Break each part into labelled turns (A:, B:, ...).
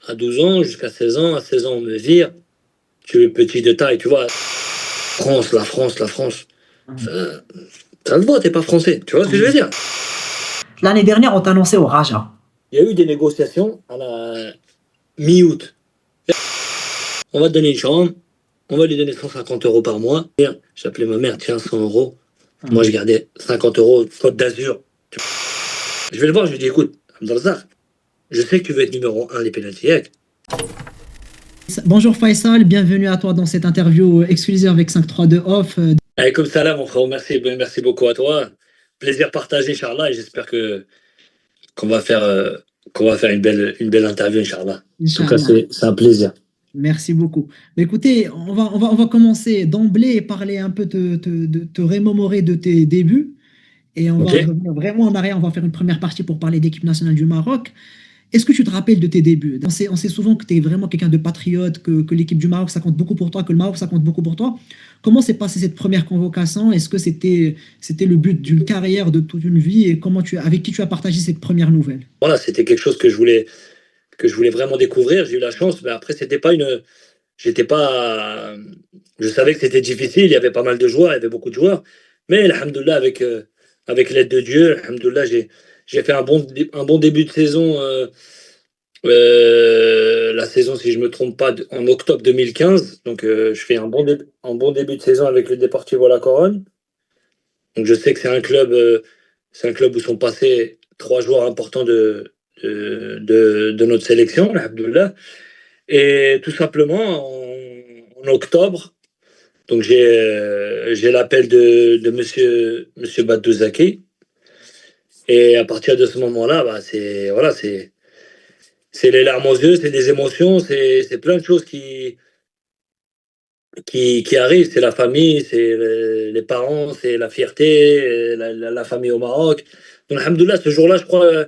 A: à 12 ans jusqu'à 16 ans. À 16 ans, on me vire. Tu es petit de taille, tu vois. France, la France, la France. Ça, ça se voit, t'es pas français. Tu vois ce que je veux dire?
B: L'année dernière, on t'a annoncé au Raja.
A: Il y a eu des négociations à la mi-août. On va te donner une chambre. On va lui donner 150 euros par mois. J'appelais ma mère, tiens, 100 euros. Moi, je gardais 50 euros, Côte d'Azur. Je vais le voir, je lui dis, écoute, Abdelzak, je sais que tu veux être numéro un des pénaltys.
B: Bonjour Faisal, bienvenue à toi dans cette interview exclusive avec 532 Off.
A: Allez, comme ça là, mon frère, merci beaucoup à toi. Plaisir partagé, Inch'Allah, et j'espère que qu'on va faire qu'on va faire une belle interview, Inch'Allah. En tout cas,
B: Inch'Allah.
A: c'est un plaisir.
B: Merci beaucoup. Mais écoutez, on va commencer d'emblée et parler un peu, te remémorer de tes débuts. Et on va
A: Ok.
B: revenir vraiment en arrière. On va faire une première partie pour parler d'équipe nationale du Maroc. Est-ce que tu te rappelles de tes débuts? On sait souvent que tu es vraiment quelqu'un de patriote, que l'équipe du Maroc, ça compte beaucoup pour toi, que le Maroc, ça compte beaucoup pour toi. Comment s'est passée cette première convocation? Est-ce que c'était le but d'une carrière, de toute une vie? Et avec qui tu as partagé cette première nouvelle?
A: Voilà, c'était quelque chose que je voulais vraiment découvrir. J'ai eu la chance, mais après, c'était pas une. J'étais pas. Je savais que c'était difficile. Il y avait pas mal de joueurs, il y avait beaucoup de joueurs. Mais, alhamdoulilah, avec l'aide de Dieu, alhamdoulilah, j'ai fait un bon début de saison. La saison, si je me trompe pas, en octobre 2015. Donc, je fais un bon début de saison avec le Deportivo La Corogne. Donc, je sais que c'est un club où sont passés trois joueurs importants de notre sélection, alhamdoulilah. Et tout simplement, en octobre, donc j'ai l'appel de monsieur Baddouzaki. Et à partir de ce moment-là, bah, c'est les larmes aux yeux, c'est des émotions, c'est plein de choses qui arrivent. C'est la famille, c'est les parents, c'est la fierté, la famille au Maroc. Donc, alhamdoulilah, ce jour-là, je crois,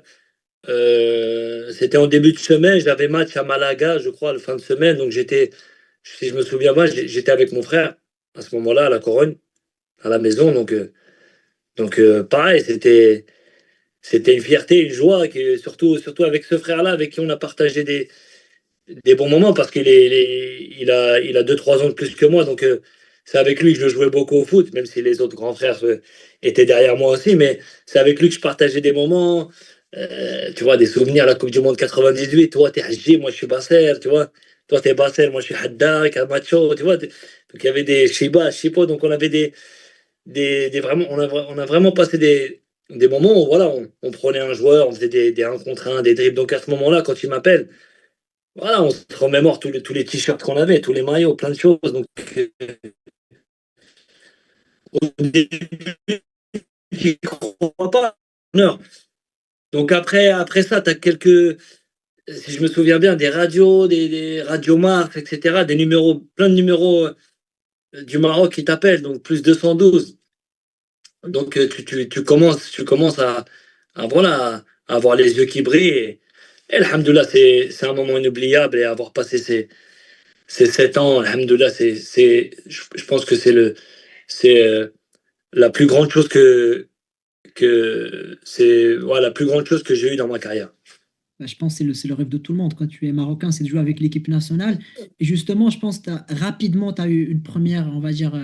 A: c'était en début de semaine. J'avais match à Malaga, je crois, la fin de semaine. Donc, si je me souviens bien, j'étais avec mon frère à ce moment-là, à la Corogne, à la maison. Donc, pareil, c'était une fierté, une joie, surtout avec ce frère-là, avec qui on a partagé des bons moments parce il a 2 3 ans de plus que moi. Donc, c'est avec lui que je jouais beaucoup au foot, même si les autres grands frères étaient derrière moi aussi. Mais c'est avec lui que je partageais des moments. Tu vois, des souvenirs, la Coupe du Monde 98. Toi, t'es Haji, moi, je suis Basser, tu vois. Toi, t'es Basser, moi, je suis Haddak, Camacho, tu vois. Donc, il y avait des Shiba, Chipo. Donc, on avait vraiment, on a vraiment passé des moments où, voilà, on prenait un joueur, on faisait des 1 contre 1, des dribbles. Donc, à ce moment-là, quand il m'appelle, voilà, on se remémore tous les t-shirts qu'on avait, tous les maillots, plein de choses. Donc, au début, tu crois pas. Non. Donc, après ça, tu as si je me souviens bien, des radios, des radios Mars, etc., des numéros, plein de numéros du Maroc qui t'appellent, donc plus 212. Donc, tu commences voilà, à avoir les yeux qui brillent. Et alhamdoulilah, c'est un moment inoubliable et avoir passé ces 7 ans, alhamdoulilah, je pense que c'est la plus grande chose la plus grande chose que j'ai eue dans ma carrière.
B: Ben, je pense que c'est le rêve de tout le monde. Quand tu es marocain, c'est de jouer avec l'équipe nationale. Et justement, je pense que rapidement, tu as eu une première, on va dire,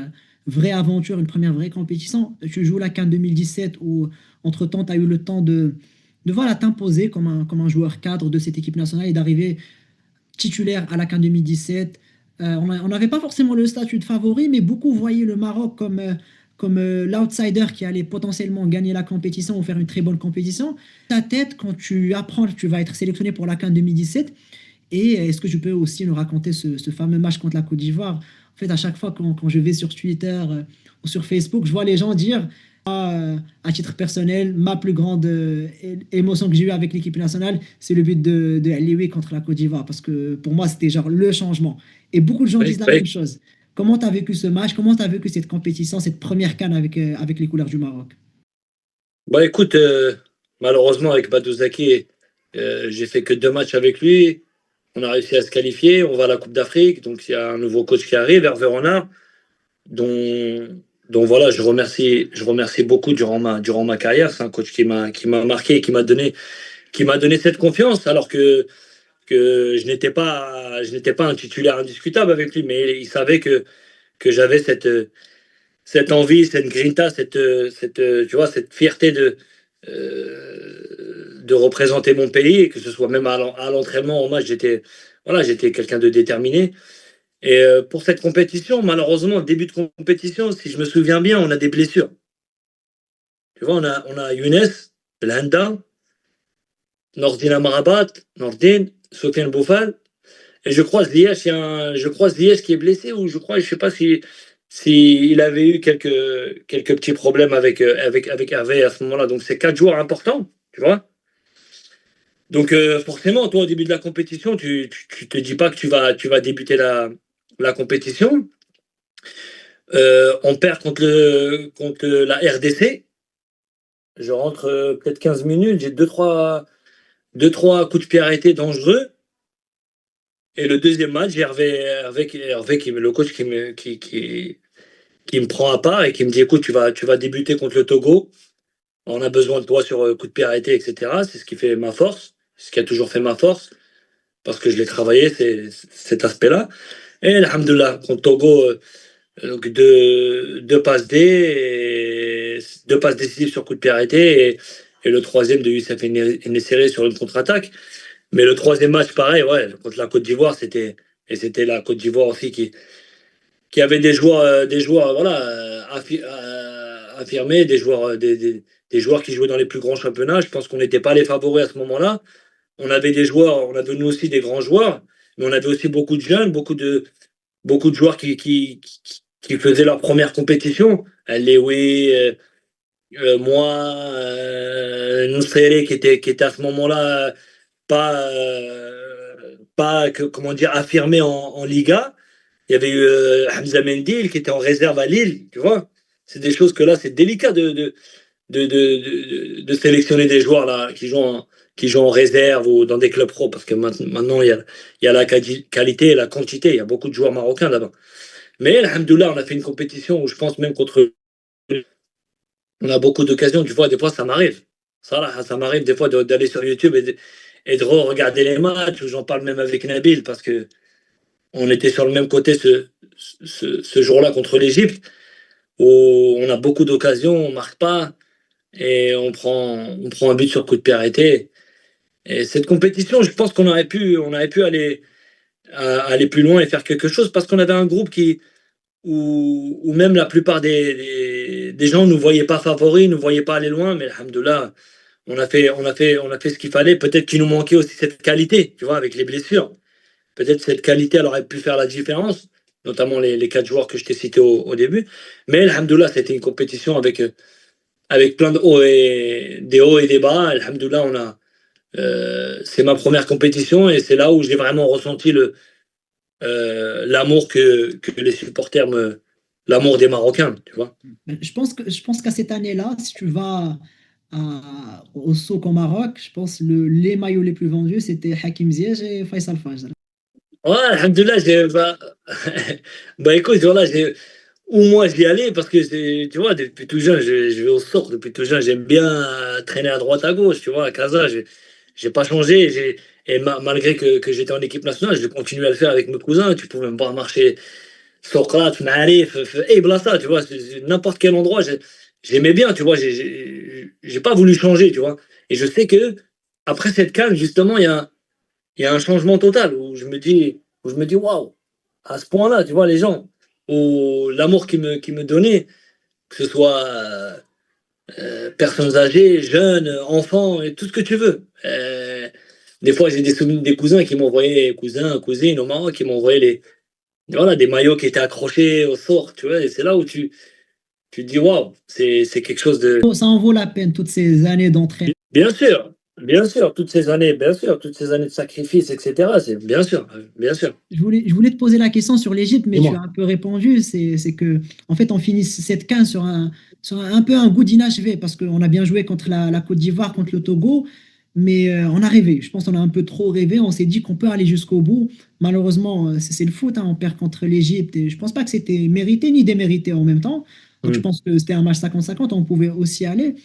B: vraie aventure, une première vraie compétition. Tu joues la CAN 2017 où, entre-temps, tu as eu le temps de voilà, t'imposer comme un joueur cadre de cette équipe nationale et d'arriver titulaire à la CAN 2017. On n'avait pas forcément le statut de favori, mais beaucoup voyaient le Maroc comme l'outsider qui allait potentiellement gagner la compétition ou faire une très bonne compétition. Ta tête, quand tu apprends que tu vas être sélectionné pour la CAN 2017, et est-ce que je peux aussi nous raconter ce fameux match contre la Côte d'Ivoire? En fait, à chaque fois quand je vais sur Twitter ou sur Facebook, je vois les gens dire à titre personnel, ma plus grande émotion que j'ai eue avec l'équipe nationale, c'est le but de Aliwi contre la Côte d'Ivoire. Parce que pour moi, c'était genre le changement. Et beaucoup de gens
A: Oui,
B: disent la
A: oui.
B: même chose. Comment tu as vécu ce match? Comment tu as vécu cette compétition, cette première CAN avec les couleurs du Maroc?
A: Bah écoute, malheureusement avec Badou j'ai fait que 2 matchs avec lui. On a réussi à se qualifier. On va à la Coupe d'Afrique. Donc il y a un nouveau coach qui arrive, Hervé Renard, dont, dont voilà, je remercie beaucoup durant ma carrière. C'est un coach qui m'a marqué et qui m'a donné cette confiance. Alors que que je n'étais pas un titulaire indiscutable avec lui, mais il savait que j'avais cette envie, cette grinta, tu vois, cette fierté de représenter mon pays, et que ce soit même à l'entraînement, au match, voilà, j'étais quelqu'un de déterminé. Et pour cette compétition, malheureusement, au début de compétition, si je me souviens bien, on a des blessures. Tu vois, on a Younes, Belhanda, Nordin Amrabat, Nordin, Sofiane Boufal. Et je crois Ziyech, je crois Ziyech qui est blessé, ou je sais pas si il avait eu quelques petits problèmes avec Hervé à ce moment-là. Donc c'est 4 joueurs importants, tu vois. Donc forcément, toi au début de la compétition, tu te dis pas que tu vas débuter la compétition. On perd contre la RDC. Je rentre peut-être 15 minutes, j'ai deux, trois coups de pied arrêtés dangereux. Et le deuxième match, j'ai Hervé le coach qui me prend à part et qui me dit écoute, tu vas débuter contre le Togo. On a besoin de toi sur coup de pied arrêté, etc. C'est ce qui fait ma force, ce qui a toujours fait ma force, parce que je l'ai travaillé, cet aspect-là. Et alhamdoulilah, contre Togo, donc deux passes D, deux passes décisives sur coup de pied arrêté, et le troisième de Youssef Nesséré sur une contre-attaque. Mais le troisième match, pareil, ouais, contre la Côte d'Ivoire, c'était la Côte d'Ivoire aussi qui avait des joueurs voilà, affirmés, des joueurs qui jouaient dans les plus grands championnats. Je pense qu'on n'était pas les favoris à ce moment-là. On avait nous aussi des grands joueurs, mais on avait aussi beaucoup de jeunes, beaucoup de joueurs qui faisaient leur première compétition. Lewy, moi, Nusreli qui était à ce moment-là pas comment dire, affirmé en Liga. Il y avait eu Hamza Mendil qui était en réserve à Lille, tu vois. C'est des choses que là, c'est délicat de sélectionner des joueurs là, qui jouent en réserve ou dans des clubs pro, parce que maintenant, il y a la qualité et la quantité. Il y a beaucoup de joueurs marocains là-bas. Mais, alhamdoulilah, on a fait une compétition où je pense même contre. On a beaucoup d'occasions, tu vois, des fois, ça m'arrive. Ça m'arrive des fois d'aller sur YouTube et de regarder les matchs, où j'en parle même avec Nabil, parce que on était sur le même côté ce jour-là contre l'Égypte, où on a beaucoup d'occasions, on ne marque pas, et on prend un but sur coup de pied arrêté. Et cette compétition, je pense qu'on aurait pu aller plus loin et faire quelque chose, parce qu'on avait un groupe où même la plupart des gens ne nous voyaient pas favoris, ne nous voyaient pas aller loin, mais alhamdoulilah, on a fait ce qu'il fallait. Peut-être qu'il nous manquait aussi cette qualité, tu vois, avec les blessures. Peut-être cette qualité, elle aurait pu faire la différence, notamment les 4 joueurs que je t'ai cités au début. Mais alhamdoulilah, c'était une compétition avec plein des hauts et des bas. Alhamdoulilah, c'est ma première compétition, et c'est là où j'ai vraiment ressenti l'amour que les supporters l'amour des Marocains, tu vois.
B: Je pense qu'à cette année-là, si tu vas au souk au Maroc, je pense les maillots les plus vendus, c'était Hakim Ziyech et Faisal Fajr.
A: Ouais, alhamdoulilah, bah écoute, voilà, ou moi j'y allais parce que tu vois, depuis tout jeune, je vais au sort, depuis tout jeune, j'aime bien traîner à droite à gauche, tu vois, à Casa, j'ai pas changé, et malgré que j'étais en équipe nationale, je continue à le faire avec mes cousins, tu pouvais me voir marcher Socrate, Marif, et Blassa, tu vois, n'importe quel endroit, j'aimais bien, tu vois, j'ai pas voulu changer, tu vois, et je sais que après cette calme, justement, il y a un changement total où je me dis, waouh, à ce point-là, tu vois, les gens, l'amour qu'ils me donnaient, que ce soit personnes âgées, jeunes, enfants, et tout ce que tu veux. Des fois, j'ai des souvenirs des cousins qui m'envoyaient, cousins, cousines au Maroc, qui m'envoyaient voilà, des maillots qui étaient accrochés au sort, tu vois, et c'est là où tu te dis, waouh, c'est quelque chose de.
B: Ça en vaut la peine, toutes ces années d'entraînement.
A: Bien sûr, toutes ces années, bien sûr, toutes ces années de sacrifice, etc. C'est bien sûr, bien sûr.
B: Je voulais te poser la question sur l'Égypte, mais tu as
A: Dis-moi.
B: un peu répondu. C'est que, en fait, on finit cette 15 un peu un goût d'inachevé, parce qu'on a bien joué contre la Côte d'Ivoire, contre le Togo, mais on a rêvé. Je pense qu'on a un peu trop rêvé. On s'est dit qu'on peut aller jusqu'au bout. Malheureusement, c'est le foot, hein, on perd contre l'Égypte. Et je pense pas que c'était mérité ni démérité en même temps. Donc, je
A: Hmm.
B: pense que c'était un match 50-50. On pouvait aussi aller.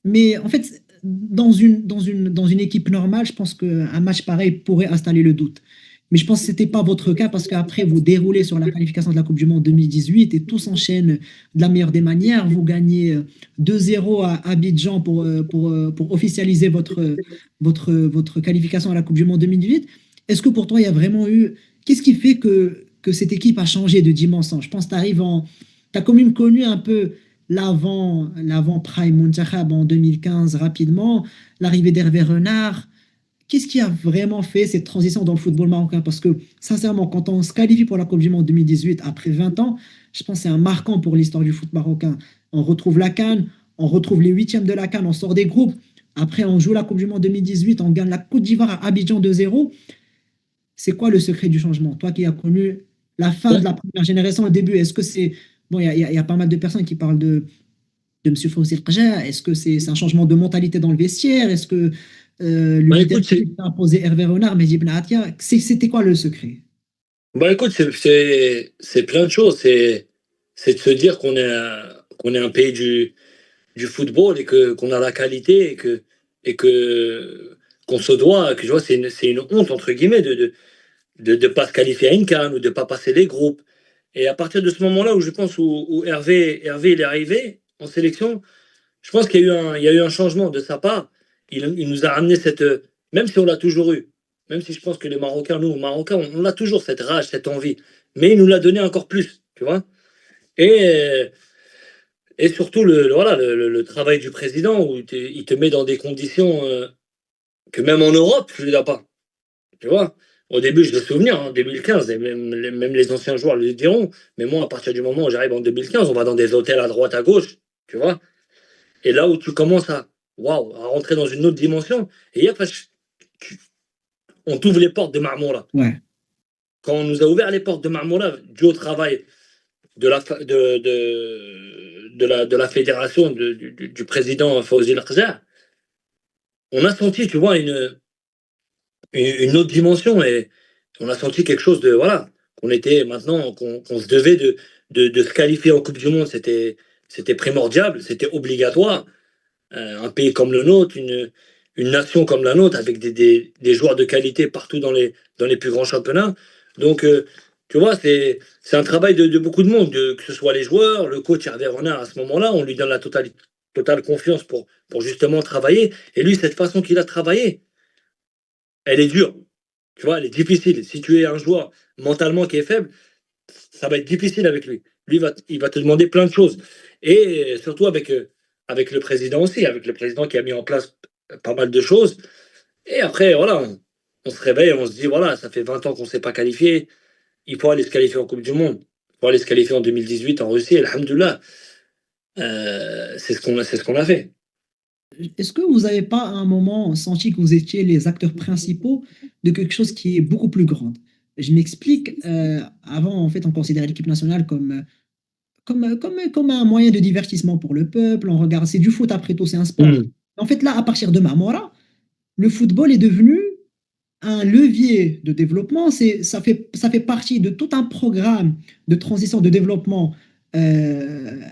B: Mais en fait, dans une équipe normale, je pense qu'un match pareil pourrait installer le doute. Mais je pense que ce n'était pas votre cas parce qu'après, vous déroulez sur la qualification de la Coupe du Monde 2018 et tout s'enchaîne de la meilleure des manières. Vous gagnez 2-0 à Abidjan pour officialiser votre qualification à la Coupe du Monde 2018. Est-ce que pour toi, il y a vraiment eu... Qu'est-ce qui fait que cette équipe a changé de dimension? Je pense que tu arrives en... Tu as quand même connu un peu l'avant Prime Muntakhab en 2015 rapidement, l'arrivée d'Hervé Renard. Qu'est-ce qui a vraiment fait cette transition dans le football marocain? Parce que sincèrement, quand on se qualifie pour la Coupe du Monde 2018 après 20 ans, je pense que c'est un marquant pour l'histoire du foot marocain. On retrouve la CAN, on retrouve les huitièmes de la CAN, on sort des groupes. Après, on joue la Coupe du Monde 2018, on gagne la Côte d'Ivoire à Abidjan 2-0. C'est quoi le secret du changement? Toi qui as connu la fin de la première génération au début, est-ce que c'est... Bon, il y a pas mal de personnes qui parlent de M. Fawzi El Est-ce que c'est un changement de mentalité dans le vestiaire? Est-ce que le
A: Bah écoute, c'est
B: leadership qu'a imposé Hervé Renard, Mehdi Ben Atia, c'était quoi le secret?
A: bah écoute, c'est plein de choses. C'est de se dire qu'on est un pays du football et que qu'on a la qualité et que qu'on se doit, que je vois, c'est une honte entre guillemets de pas se qualifier à une CAN ou de pas passer les groupes. Et à partir de ce moment-là où je pense où Hervé il est arrivé en sélection, je pense qu'il y a eu un changement de sa part. Il nous a ramené cette, même si on l'a toujours eu, même si je pense que les Marocains, nous, Marocains, on a toujours cette rage, cette envie, mais il nous l'a donné encore plus, tu vois. Et, et surtout voilà, le travail du président où il te met dans des conditions que même en Europe, tu ne l'as pas, tu vois. Au début, je le souviens, en 2015, et même les anciens joueurs le diront, mais moi, à partir du moment où j'arrive en 2015, on va dans des hôtels à droite, à gauche, tu vois. Et là où tu commences waouh, à rentrer dans une autre dimension, et après, tu- on t'ouvre les portes de Marmora.
B: Ouais,
A: Quand on nous a ouvert les portes de Marmora, dû au travail de la fédération, du président Fawzi El on a senti, tu vois, une autre dimension et on a senti quelque chose de, voilà, qu'on était maintenant, qu'on se devait de se qualifier en Coupe du Monde, c'était primordial, c'était obligatoire. Un pays comme le nôtre, une nation comme la nôtre, avec des joueurs de qualité partout dans les plus grands championnats. Donc, tu vois, c'est un travail de beaucoup de monde, que ce soit les joueurs, le coach Hervé Renard à ce moment-là, on lui donne la totale confiance pour justement travailler. Et lui, cette façon qu'il a travaillé, elle est dure. Tu vois, elle est difficile. Si tu es un joueur mentalement qui est faible, ça va être difficile avec lui. Lui, il va te demander plein de choses. Et surtout avec le président aussi, avec le président qui a mis en place pas mal de choses. Et après, voilà, on se réveille, on se dit, voilà, ça fait 20 ans qu'on ne s'est pas qualifié. Il faut aller se qualifier en Coupe du Monde. Il faut aller se qualifier en 2018 en Russie. Alhamdoulilah. C'est ce qu'on a fait.
B: est-ce que vous n'avez pas à un moment senti que vous étiez les acteurs principaux de quelque chose qui est beaucoup plus grand? Je m'explique. Avant, en fait, on considérait l'équipe nationale comme un moyen de divertissement pour le peuple. On regarde, c'est du foot après tout, c'est un sport.
A: Hmm.
B: En fait, là, à partir de Marmora, le football est devenu un levier de développement. Ça fait partie de tout un programme de transition, de développement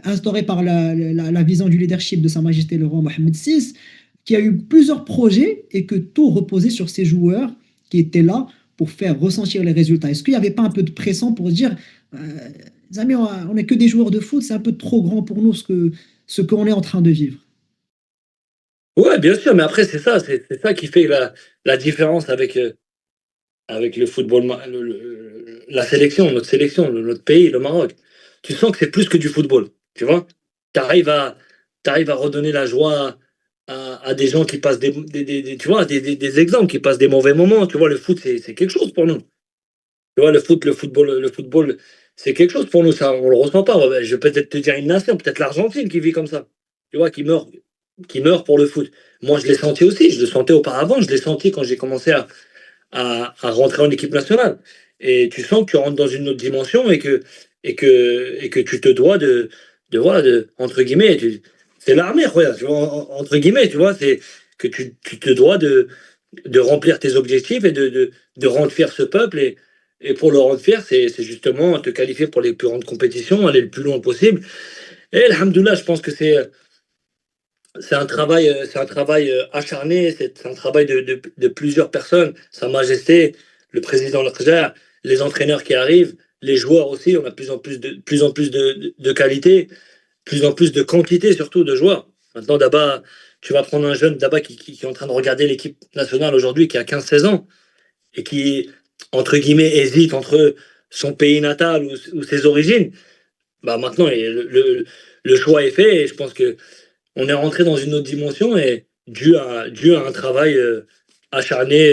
B: instauré par la vision du leadership de Sa Majesté le roi Mohamed VI, qui a eu plusieurs projets et que tout reposait sur ces joueurs qui étaient là pour faire ressentir les résultats. Est-ce qu'il n'y avait pas un peu de pression pour dire, les amis, on n'est que des joueurs de foot, c'est un peu trop grand pour nous ce qu'on est en train de vivre?
A: Ouais, bien sûr, mais après, c'est ça qui fait la différence avec le football, la sélection, notre sélection, notre pays, le Maroc. Tu sens que c'est plus que du football, tu vois. Tu arrives à redonner la joie à des gens qui passent tu vois, des exemples qui passent des mauvais moments. Tu vois, le foot, c'est quelque chose pour nous. Tu vois, le football, c'est quelque chose pour nous. Ça, on le ressent pas. Ouais, je vais peut-être te dire une nation, peut-être l'Argentine qui vit comme ça. Tu vois, qui meurt pour le foot. Moi, je l'ai senti aussi. Je le sentais auparavant. Je l'ai senti quand j'ai commencé à rentrer en équipe nationale. Et tu sens que tu rentres dans une autre dimension et que tu te dois voilà, entre guillemets, c'est l'armée, regarde, tu vois, entre guillemets, tu vois, c'est que tu te dois de remplir tes objectifs et de rendre fier ce peuple. Et pour le rendre fier, c'est justement te qualifier pour les plus grandes compétitions, aller le plus loin possible. Et alhamdoulilah, je pense que c'est un travail acharné, c'est un travail de plusieurs personnes. Sa Majesté, le président Al-Qadar, les entraîneurs qui arrivent, les joueurs aussi. On a plus en plus de qualité, plus en plus de quantité surtout de joueurs. Maintenant, d'abord, tu vas prendre un jeune d'abord qui est en train de regarder l'équipe nationale aujourd'hui, qui a 15-16 ans, et qui, entre guillemets, hésite entre son pays natal ou ses origines. Bah maintenant, le choix est fait et je pense que on est rentré dans une autre dimension et dû à un travail acharné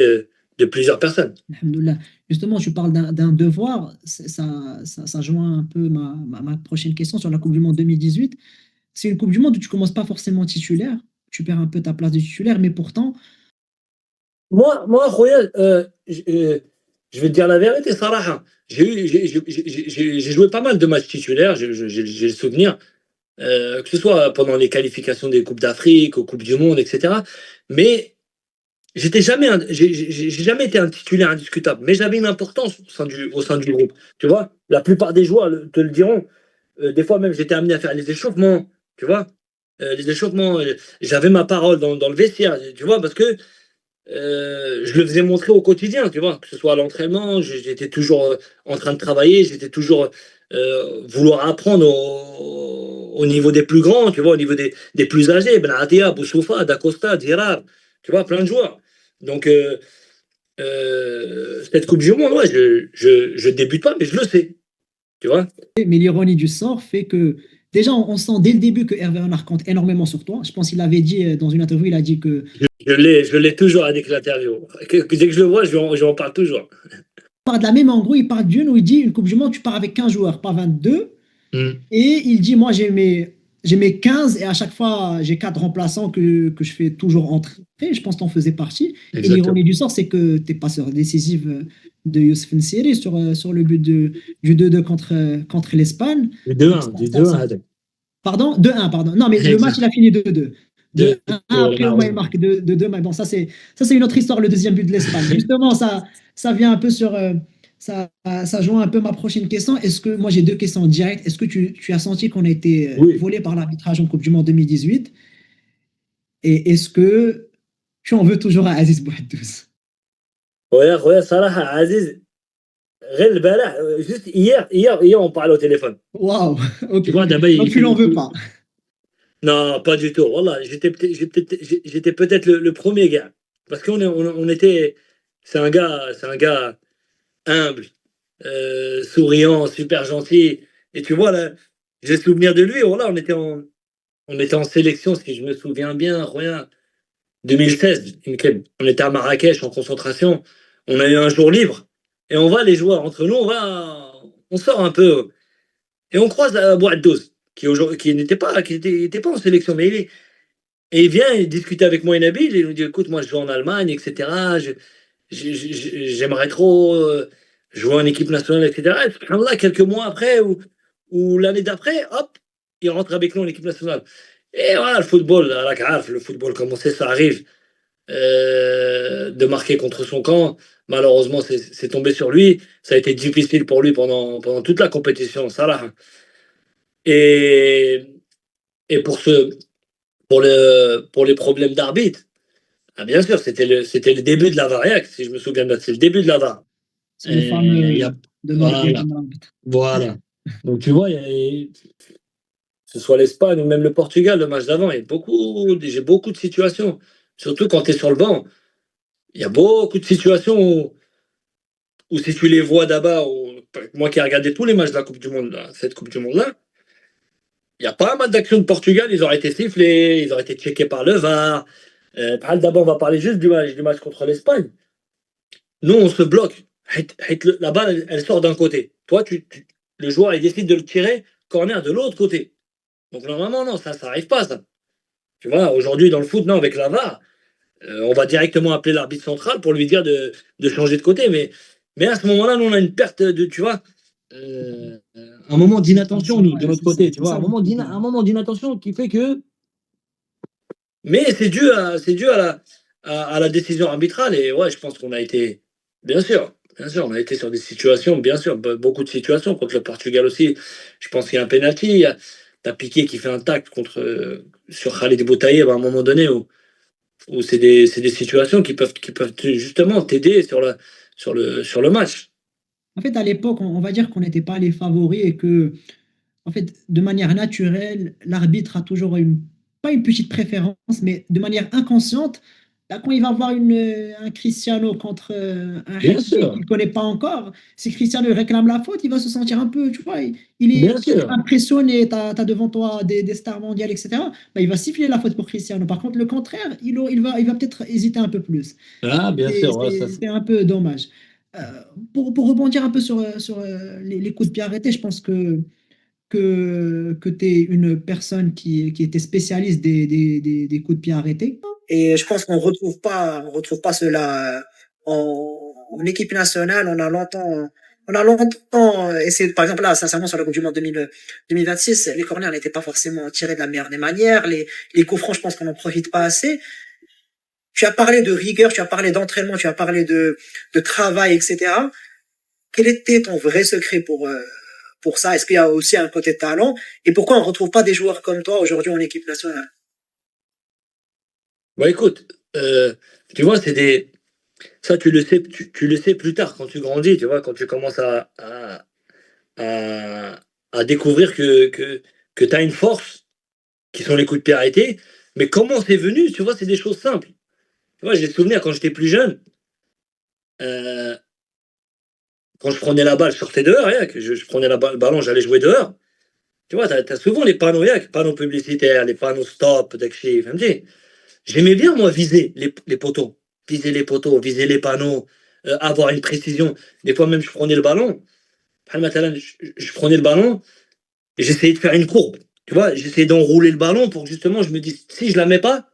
A: de plusieurs personnes.
B: Alhamdoulilah. Justement, tu parles d'un devoir, ça joint un peu ma prochaine question sur la Coupe du Monde 2018. C'est une Coupe du Monde où tu commences pas forcément titulaire, tu perds un peu ta place de titulaire, mais pourtant,
A: Royal, je vais te dire la vérité, Sarah. J'ai joué pas mal de matchs titulaires, j'ai le souvenir, que ce soit pendant les qualifications des Coupes d'Afrique, aux Coupes du Monde, etc. Mais j'ai jamais été un titulaire indiscutable, mais j'avais une importance au sein du groupe. Tu vois, la plupart des joueurs te le diront. Des fois même, j'étais amené à faire les échauffements. Tu vois, les échauffements, j'avais ma parole dans le vestiaire. Tu vois, parce que je le faisais montrer au quotidien. Tu vois, que ce soit à l'entraînement, j'étais toujours en train de travailler, j'étais toujours vouloir apprendre au niveau des plus grands. Tu vois, au niveau des plus âgés, Ben Atia, Boussoufa, Dacosta, Dirar. Tu vois, plein de joueurs. Donc, cette Coupe du Monde, ouais, je débute pas, mais je le sais, tu vois.
B: mais l'ironie du sort fait que déjà, on sent dès le début que Hervé Renard compte énormément sur toi. Je pense qu'il avait dit dans une interview, il a dit que
A: Je l'ai toujours avec l'interview. Dès que je le vois, je lui en parle toujours.
B: part de la même, en gros, il parle d'une où il dit une Coupe du Monde, tu pars avec 15 joueurs, pas 22.
A: Mm.
B: Et il dit, moi, j'ai mes 15 et à chaque fois, j'ai 4 remplaçants que je fais toujours entrer. Je pense que tu en faisais partie. Et l'ironie
A: Exactement.
B: du sort, c'est que tu es passeur décisif de Youssef N'Siri sur le but du 2-2 contre l'Espagne.
A: Du
B: Donc,
A: 2-1, du 2-1, Adam.
B: pardon, 2-1, pardon. Non, mais le match, il
A: Exact.
B: a fini 2-2. 2-1, après, Ouma, il
A: Malheureusement.
B: marque 2-2. Mais bon, ça, c'est une autre histoire, le deuxième but de l'Espagne. Justement, ça vient un peu sur. Ça joint un peu ma prochaine question. Est-ce que, moi, j'ai deux questions directes. Est-ce que tu as senti qu'on a été
A: Oui.
B: volé par l'arbitrage en Coupe du Monde 2018? Et est-ce que tu en veux toujours à Aziz Bouaddouz?
A: خويا صراحة عزيز غير البارح juste hier on parlait au téléphone.
B: Waouh, ok.
A: Tu vois, d'abord,
B: Donc, tu l'en veux pas.
A: non, pas du tout. Voilà, j'étais peut-être le premier gars. Parce on était. C'est un gars humble, souriant, super gentil. Et tu vois, là, j'ai le souvenir de lui. Voilà, on était en sélection, si je me souviens bien, rien. 2016, on était à Marrakech en concentration. On a eu un jour libre. Et on va, les joueurs, entre nous, on sort un peu. Et on croise Bouaddouz, qui était pas en sélection, mais et il vient discuter avec moi et Nabil. Et il nous dit, écoute, moi, je joue en Allemagne, etc. J'aimerais trop jouer en équipe nationale, etc. Et subhanallah, quelques mois après ou l'année d'après, hop, il rentre avec nous en équipe nationale. Et voilà, le football, à la carafe, le football, comment c'est, ça arrive de marquer contre son camp. Malheureusement, c'est tombé sur lui. Ça a été difficile pour lui pendant toute la compétition, Salah. Et, et pour les problèmes d'arbitre, ah, bien sûr, c'était le début de la variac, si je me souviens bien. C'est le début de la VAR.
B: C'est le
A: Et
B: fameux de
A: voilà,
B: Norvège. Arbitre.
A: voilà. Donc tu vois, que ce soit l'Espagne ou même le Portugal, le match d'avant, j'ai beaucoup de situations. Surtout quand tu es sur le banc, il y a beaucoup de situations où si tu les vois d'abord, moi qui ai regardé tous les matchs de la Coupe du Monde, là, cette Coupe du Monde-là, il n'y a pas mal d'actions de Portugal, ils auraient été sifflés, ils auraient été checkés par le VAR. D'abord, on va parler juste du match contre l'Espagne. Nous, on se bloque. La balle, elle sort d'un côté. Toi, le joueur, il décide de le tirer, corner de l'autre côté. Donc, normalement, non, ça n'arrive pas, ça. Tu vois, aujourd'hui, dans le foot, non, avec la VAR, on va directement appeler l'arbitre central pour lui dire de changer de côté. Mais à ce moment-là, nous, on a une perte tu vois, un moment d'inattention, nous, de
B: Ouais,
A: notre côté, tu
B: c'est
A: vois,
B: ça le
A: un
B: problème.
A: moment d'inattention qui fait que. Mais c'est dû à la décision arbitrale. Et ouais, je pense qu'on a été, bien sûr, on a été sur des situations, bien sûr, beaucoup de situations contre le Portugal aussi. Je pense qu'il y a un penalty. T'as Piqué qui fait un tacle contre. sur Khalid Boutaïeb à un moment donné où c'est des situations qui peuvent justement t'aider sur le match.
B: En fait, à l'époque, on va dire qu'on n'était pas les favoris et que, en fait, de manière naturelle, l'arbitre a toujours pas une petite préférence, mais de manière inconsciente, là, quand il va voir un Cristiano contre un
A: Bien
B: Hakimi qu'il
A: sûr,
B: ne connaît pas encore, si Cristiano il réclame la faute, il va se sentir un peu, tu vois, il est
A: bien
B: peut-être
A: sûr.
B: impressionné, tu as, devant toi des stars mondiales, etc. Bah, il va siffler la faute pour Cristiano. Par contre, le contraire, il va peut-être hésiter un peu plus.
A: Ah, bien sûr, ouais,
B: C'est un peu dommage. Euh, pour rebondir un peu sur les coups de pied arrêtés, je pense que tu es une personne qui était spécialiste des coups de pied arrêtés. Et je pense qu'on retrouve pas cela en équipe nationale. On a longtemps essayé, par exemple là, sincèrement, sur la Coupe du Monde 2026, les corners n'étaient pas forcément tirés de la meilleure des manières. Les coups francs, je pense qu'on n'en profite pas assez. Tu as parlé de rigueur, tu as parlé d'entraînement, tu as parlé de travail, etc. Quel était ton vrai secret pour ça? Est-ce qu'il y a aussi un côté talent? Et pourquoi on ne retrouve pas des joueurs comme toi aujourd'hui en équipe nationale?
A: Bon, écoute, tu vois, ça, tu le sais plus tard quand tu grandis, tu vois, quand tu commences à, à découvrir que tu as une force qui sont les coups de pied arrêtés. Mais comment c'est venu, tu vois, c'est des choses simples. Tu vois, j'ai des souvenirs quand j'étais plus jeune, euh, quand je prenais la balle, je sortais dehors, rien, que je prenais le ballon, j'allais jouer dehors. Tu vois, t'as souvent les panneaux, rien, panneaux publicitaires, les panneaux stop, d'actif, FMG. J'aimais bien, moi, viser les poteaux. Viser les poteaux, viser les panneaux, avoir une précision. Des fois, même, je prenais le ballon. Je prenais le ballon et j'essayais de faire une courbe. Tu vois, j'essayais d'enrouler le ballon pour que justement, je me dise, si je la mets pas,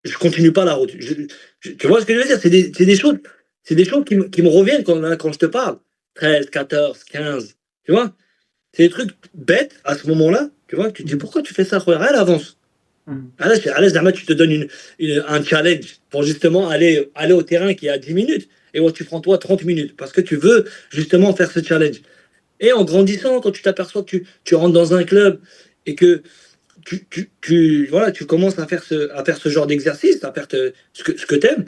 A: je continue pas la route. Tu vois ce que je veux dire? C'est des choses qui me reviennent quand je te parle. 13, 14, 15. Tu vois? C'est des trucs bêtes à ce moment-là. Tu vois? Tu te dis, pourquoi tu fais ça? Regarde, elle avance. À l'aise, tu te donnes un challenge pour justement aller au terrain qui est à 10 minutes. Et ouais, tu prends toi 30 minutes parce que tu veux justement faire ce challenge. Et en grandissant, quand tu t'aperçois que tu rentres dans un club et que voilà, tu commences à faire ce genre d'exercice, à faire ce que tu aimes,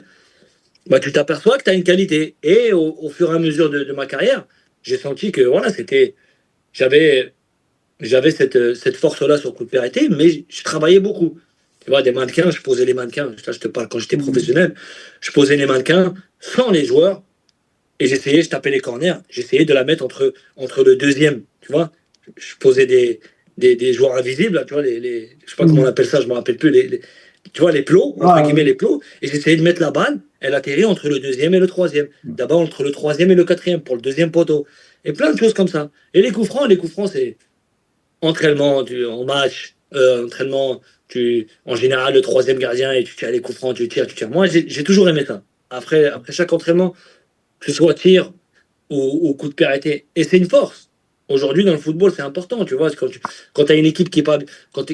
A: bah, tu t'aperçois que tu as une qualité. Et au fur et à mesure de ma carrière, j'ai senti que voilà, j'avais, j'avais cette force-là sur le coup de pied arrêté, mais je travaillais beaucoup. Tu vois, des mannequins, je posais les mannequins. Là, je te parle quand j'étais professionnel. Je posais les mannequins sans les joueurs et je tapais les corners. J'essayais de la mettre entre le deuxième. Tu vois, je posais des joueurs invisibles, là, tu vois, je sais pas comment on appelle ça, je me rappelle plus, tu vois, les plots, entre guillemets, les plots. Et j'essayais de mettre la balle, elle atterrit entre le deuxième et le troisième. D'abord entre le troisième et le quatrième pour le deuxième poteau. Et plein de choses comme ça. Et les coups francs, c'est entraînement en match, entraînement, en général, le troisième gardien, et tu tires les coups francs, tu tires, tu tires. Moi, j'ai toujours aimé ça. Après chaque entraînement, que ce soit tir ou coup de pied arrêté. Et c'est une force. Aujourd'hui, dans le football, c'est important. Tu vois, quand tu as une équipe qui est pas. Quand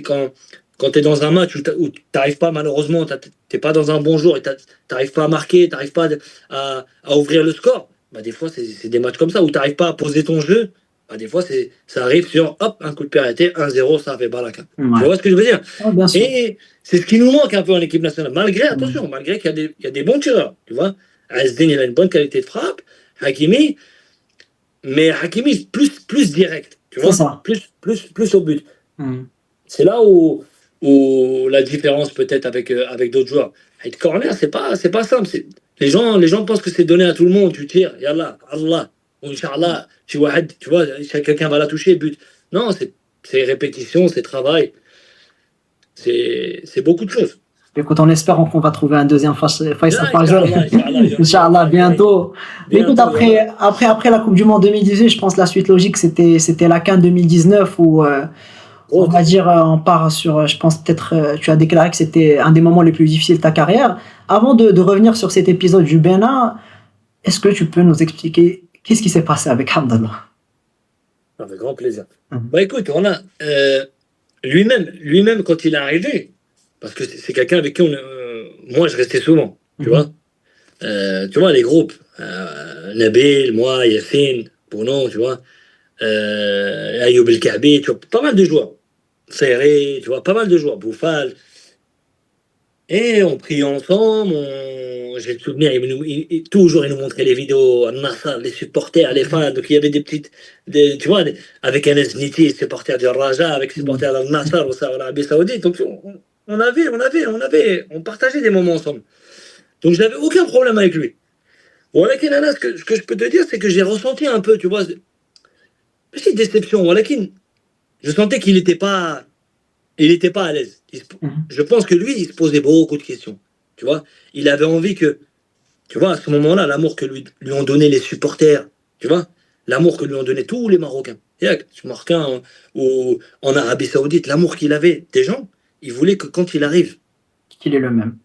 A: tu es dans un match où tu n'arrives pas, malheureusement, tu n'es pas dans un bon jour et tu n'arrives pas à marquer, tu n'arrives pas à ouvrir le score, bah, des fois, c'est des matchs comme ça où tu n'arrives pas à poser ton jeu. Bah, des fois, ça arrive sur hop, un coup de pied arrêté, 1-0, ça fait baraka. Tu
B: Ouais.
A: vois ce que je veux dire?
B: Oh, bien sûr.
A: Et c'est ce qui nous manque un peu en équipe nationale. Attention, malgré qu'il y a des bons tireurs. Tu vois, Azdin, il a une bonne qualité de frappe. Hakimi, mais Hakimi, plus direct, tu
B: C'est
A: vois,
B: ça.
A: plus au but. C'est là où la différence peut-être avec d'autres joueurs. Avec corner, c'est pas simple. Les gens pensent que c'est donné à tout le monde. Tu tires, yallah, Allah, ou Inch'Allah, tu vois, quelqu'un va la toucher, but. Non, c'est répétition, c'est travail, c'est beaucoup de choses.
B: Écoute, en espérant qu'on va trouver un deuxième Faisal
A: Ah,
B: Faisal.
A: Inch'Allah,
B: Inch'Allah, bientôt. Mais écoute,
A: bientôt, il y en a.
B: après la Coupe du Monde 2018, je pense que la suite logique, c'était la CAN 2019 où, on va
A: Gros,
B: dire, on part sur, je pense peut-être, tu as déclaré que c'était un des moments les plus difficiles de ta carrière. Avant de revenir sur cet épisode du Bénin, est-ce que tu peux nous expliquer qu'est-ce qui s'est passé avec Hamdallah?
A: avec grand plaisir.
B: Mhm.
A: Bah écoute, lui-même quand il est arrivé, parce que c'est quelqu'un avec qui moi je restais souvent, tu
B: Mhm.
A: vois. Tu vois les groupes, Nabil, moi, Yassine, Bruno, tu vois, Ayoub El Kaabi, tu vois, pas mal de joueurs. Serré, tu vois, pas mal de joueurs, Bouffal. Et on priait ensemble, j'ai le souvenir, toujours ils nous montraient les vidéos, Al-Nassr, les supporters, les fans, donc il y avait des petites, tu vois, avec un Niti, supporter du Raja, avec supporter de Al-Nassr, au l'Arabie Saoudite, donc on partageait des moments ensemble. Donc je n'avais aucun problème avec lui. Voilà, ce que je peux te dire, c'est que j'ai ressenti un peu, tu vois, une petite déception. Voilà, je sentais qu'il n'était pas, il n'était pas à l'aise. Je pense que lui, il se posait beaucoup de questions. Tu vois, il avait envie que, tu vois, à ce moment-là, l'amour que lui ont donné les supporters, tu vois, l'amour que lui ont donné tous les Marocains. Marocains ou en Arabie Saoudite, l'amour qu'il avait des gens, il voulait que quand il arrive,
B: Qu'il est le même.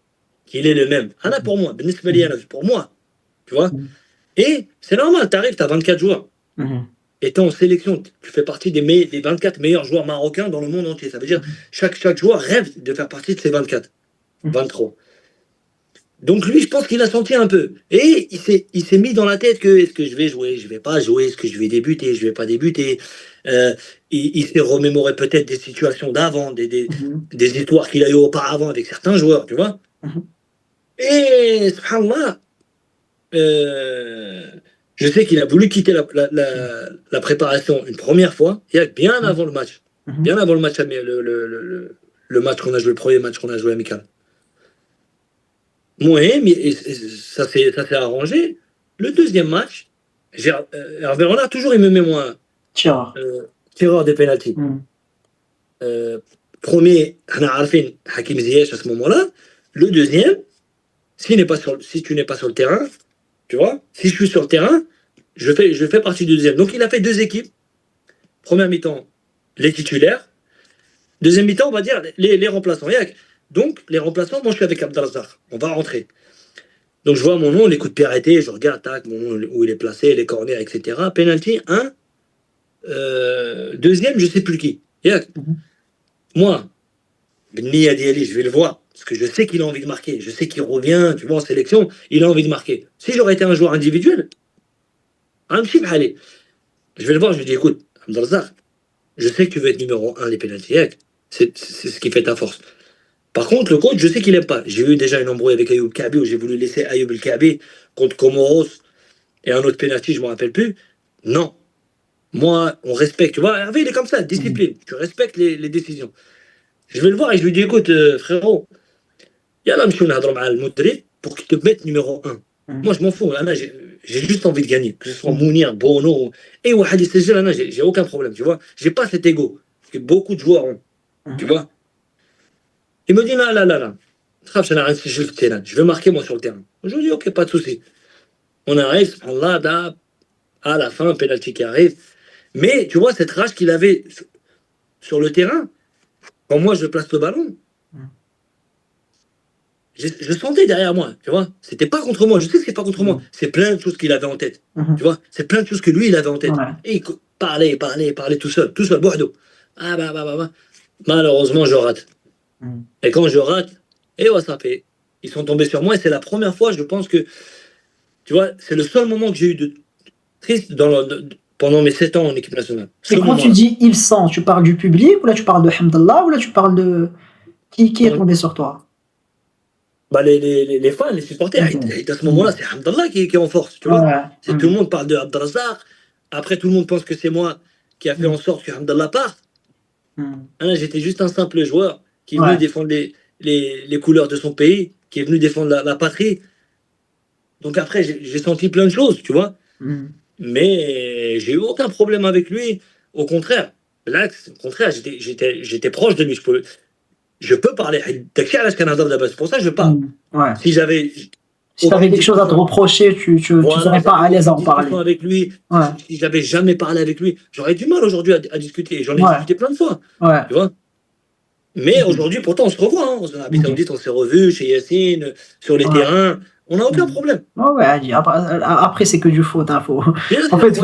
A: qu'il ait le même. Anna pour moi, pour moi, tu vois. Et c'est normal, tu arrives, tu as 24 joueurs. Et tu es en sélection, tu fais partie des 24 meilleurs joueurs marocains dans le monde entier. Ça veut dire chaque joueur rêve de faire partie de ces 24, 23. Donc lui, je pense qu'il a senti un peu. Et il s'est mis dans la tête que est-ce que je vais jouer, je vais pas jouer, est-ce que je vais débuter, je vais pas débuter. Euh, il s'est remémoré peut-être des situations d'avant, des histoires qu'il a eues auparavant avec certains joueurs, tu vois. Et subhanallah, euh, je sais qu'il a voulu quitter la préparation une première fois, bien avant le match. Bien avant le match, le match qu'on a joué, le premier match qu'on a joué amical. Ouais, mais ça s'est arrangé. Le deuxième match, Hervé Renard, toujours, il me met moi
B: Tireur.
A: tireur des pénaltys. Premier, on a Arfin Hakim Ziyech à ce moment-là. Le deuxième, si tu n'es pas sur le terrain, tu vois, si je suis sur le terrain, je fais partie du deuxième. Donc il a fait deux équipes. Première mi-temps, les titulaires. Deuxième mi-temps, on va dire les remplaçants. Donc les remplaçants, moi je suis avec Abdelrazak. On va rentrer. Donc je vois mon nom, les coups de pied arrêtés, je regarde tac, mon nom, où il est placé, les corners, etc. Penalty, 1. Deuxième, je ne sais plus qui. Moi, Nia Diali, je vais le voir, parce que je sais qu'il a envie de marquer. Je sais qu'il revient, tu vois, en sélection, il a envie de marquer. Si j'aurais été un joueur individuel, allez, je vais le voir, je lui dis, écoute, Abdelrazak, je sais que tu veux être numéro 1 des pénaltys. C'est ce qui fait ta force. Par contre, le coach, je sais qu'il n'aime pas. J'ai eu déjà une embrouille avec Ayoub Kabi où j'ai voulu laisser Ayoub El Kabi contre Comoros et un autre pénalty, je ne me rappelle plus. Non. Moi, on respecte. Tu vois, Hervé, il est comme ça, discipline. Tu respectes les décisions. Je vais le voir et je lui dis, écoute, frérot, yallah, m'chou nahadrou ma'a al-Moudrib pour qu'il te mette numéro 1. Moi, je m'en fous. Anna, j'ai juste envie de gagner. Que ce soit Mounir, Bono, et Wahad Sejel, Anna, j'ai aucun problème. Tu vois, j'ai pas cet ego que beaucoup de joueurs ont. Tu vois. Il me dit, là, là, là, là. Je vais marquer moi sur le terrain. Je lui dis, ok, pas de souci. On arrive, Allah, à la fin, un penalty qui arrive. Mais tu vois, cette rage qu'il avait sur le terrain, quand moi je place le ballon, je sentais derrière moi, tu vois. C'était pas contre moi, je sais que c'est pas contre moi. C'est plein de choses qu'il avait en tête, tu vois. C'est plein de choses que lui, il avait en tête. Et il parlait tout seul, Bordeaux. Ah bah. Malheureusement, je rate. Et quand je rate, et ouais, ça fait. Ils sont tombés sur moi et c'est la première fois, je pense que, tu vois, c'est le seul moment que j'ai eu de triste pendant mes 7 ans en équipe nationale.
B: Et quand tu dis ils sont, tu parles du public ou là tu parles de Hamdallah ou là tu parles de qui est tombé sur toi?
A: Bah les fans, les supporters, à ce moment-là, c'est Hamdallah qui est en force, tu vois. Tout le monde parle de Abdelrazak. Après, tout le monde pense que c'est moi qui a fait en sorte que Hamdallah parte. J'étais juste un simple joueur qui est venu défendre les couleurs de son pays, qui est venu défendre la patrie. Donc après, j'ai senti plein de choses, tu vois. Mais j'ai eu aucun problème avec lui. Au contraire, là, au contraire, j'étais proche de lui. Je peux parler. C'est pour ça que je parle. Si j'avais.
B: Si tu avais quelque chose à te reprocher, tu ne serais pas à l'aise à en parler.
A: Avec lui, si j'avais jamais parlé avec lui, j'aurais du mal aujourd'hui à discuter. J'en ai discuté plein de fois. Tu vois. Mais aujourd'hui, pourtant, on se revoit. En Arabie Saoudite, on s'est revus chez Yassine, sur les terrains. On n'a aucun problème.
B: Après, c'est que du foot. En fait,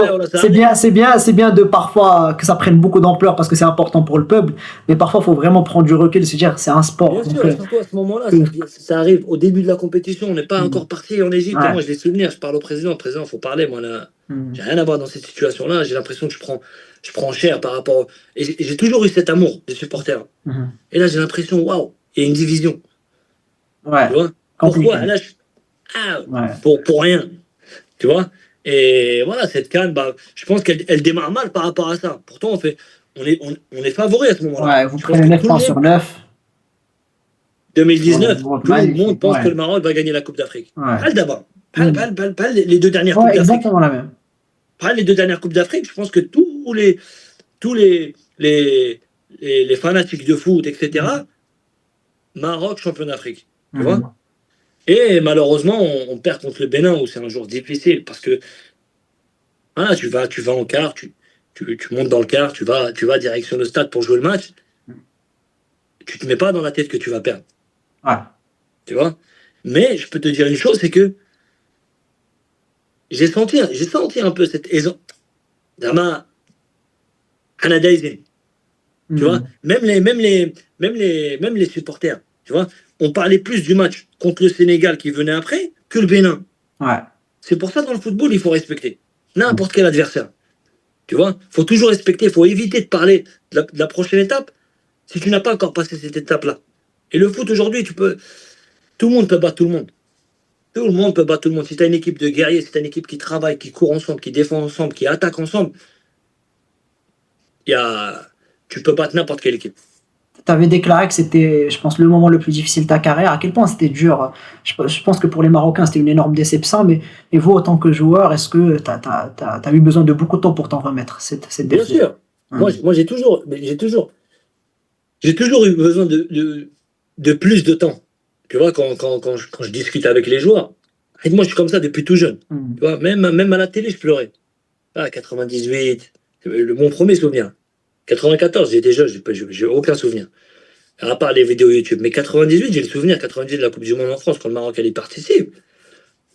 B: c'est bien de parfois que ça prenne beaucoup d'ampleur parce que c'est important pour le peuple. Mais parfois, il faut vraiment prendre du recul et se dire c'est un sport.
A: Bien sûr, surtout à ce moment-là, ça arrive au début de la compétition. On n'est pas encore parti en Égypte. Moi, j'ai des souvenirs. Je parle au président. Le président, il faut parler. Moi, là,
B: Mhm.
A: J'ai rien à voir dans cette situation-là. J'ai l'impression que je prends cher par rapport. Et j'ai toujours eu cet amour des supporters.
B: Mhm.
A: Et là, j'ai l'impression, waouh, il y a une division.
B: Ouais,
A: Tu vois? Pourquoi?
B: compliqué.
A: Là,
B: Ouais.
A: pour rien. Tu vois? Et voilà, cette CAN, bah, je pense qu'elle démarre mal par rapport à ça. Pourtant, on est favori à ce moment-là.
B: Ouais, vous
A: Je pense
B: prenez
A: que
B: 9
A: tout le
B: points
A: monde,
B: sur 9. Ouais,
A: 2019,
B: ouais,
A: tout le monde
B: magnifique,
A: pense que
B: ouais.
A: le Maroc va gagner la Coupe d'Afrique.
B: Ouais.
A: Pas le d'avant.
B: Mhm.
A: Pas les deux dernières Coupes
B: Ouais,
A: d'Afrique.
B: exactement la même.
A: Pas les deux dernières Coupes d'Afrique. Je pense que tous les fanatiques de foot, etc.,
B: Mhm.
A: Maroc, champion d'Afrique. Tu vois?
B: Mhm.
A: Et malheureusement, on perd contre le Bénin où c'est un jour difficile parce que voilà, tu vas en quart, tu montes dans le quart, tu vas direction le stade pour jouer le match. Tu te mets pas dans la tête que tu vas perdre.
B: Ouais.
A: Tu vois? Mais je peux te dire une chose, c'est que j'ai senti un peu cette aisance. Dama, Canadaisé. Tu vois?
B: Mhm.
A: Même les supporters. Tu vois? On parlait plus du match contre le Sénégal qui venait après que le Bénin.
B: Ouais.
A: C'est pour ça, dans le football, il faut respecter n'importe quel adversaire. Tu vois? Il faut toujours respecter, il faut éviter de parler de la prochaine étape si tu n'as pas encore passé cette étape-là. Et le foot aujourd'hui, tout le monde peut battre tout le monde. Tout le monde peut battre tout le monde. Si tu as une équipe de guerriers, si tu as une équipe qui travaille, qui court ensemble, qui défend ensemble, qui attaque ensemble, y a... tu peux battre n'importe quelle équipe.
B: Tu avais déclaré que c'était, je pense, le moment le plus difficile de ta carrière. À quel point c'était dur? Je pense que pour les Marocains, c'était une énorme déception, mais vous, en tant que joueur, est-ce que tu as eu besoin de beaucoup de temps pour t'en remettre, cette
A: Bien
B: défaite?
A: sûr.
B: Hum.
A: Moi j'ai toujours eu besoin de plus de temps. Tu vois, quand je discute avec les joueurs, et moi, je suis comme ça depuis tout jeune. Tu
B: Hum.
A: vois, même à la télé, je pleurais. Ah, 98, mon premier souvenir. 94, j'étais jeune, j'ai aucun souvenir. À part les vidéos YouTube. Mais 98, j'ai le souvenir, 98 de la Coupe du Monde en France, quand le Maroc allait participer.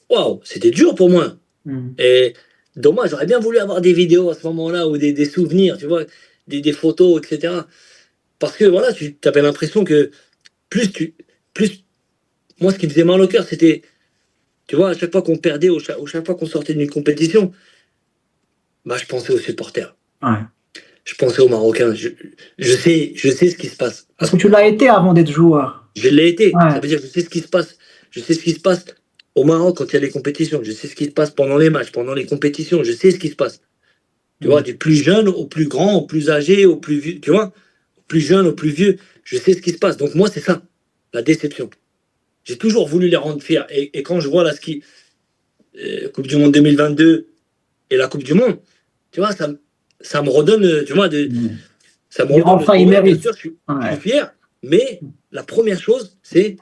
A: Waouh, c'était dur pour moi.
B: Hum.
A: Et dommage, j'aurais bien voulu avoir des vidéos à ce moment-là, ou des souvenirs, tu vois, des photos, etc. Parce que voilà, tu avais l'impression que plus tu. Plus, moi, ce qui me faisait mal au cœur, c'était, tu vois, à chaque fois qu'on perdait, chaque fois qu'on sortait d'une compétition, bah, je pensais aux supporters.
B: Ouais.
A: Je pensais aux Marocains. Je sais ce qui se passe.
B: Parce que tu l'as été avant d'être joueur.
A: Je l'ai été. Ça
B: Ouais.
A: veut dire que je sais ce qui se passe. Je sais ce qui se passe au Maroc quand il y a les compétitions. Je sais ce qui se passe pendant les matchs, pendant les compétitions. Je sais ce qui se passe. Tu vois,
B: Hum.
A: du plus jeune au plus grand, au plus âgé, au plus vieux. Tu vois, au plus jeune, au plus vieux. Je sais ce qui se passe. Donc moi, c'est ça, la déception. J'ai toujours voulu les rendre fiers. Et quand je vois la ski, Coupe du Monde 2022 et la Coupe du Monde, tu vois, ça me redonne, tu vois,
B: Hum.
A: ça me
B: Et
A: redonne le
B: enfin, il
A: sourire. Bien
B: mérite.
A: sûr, je suis
B: Ouais.
A: fier. Mais la première chose, c'est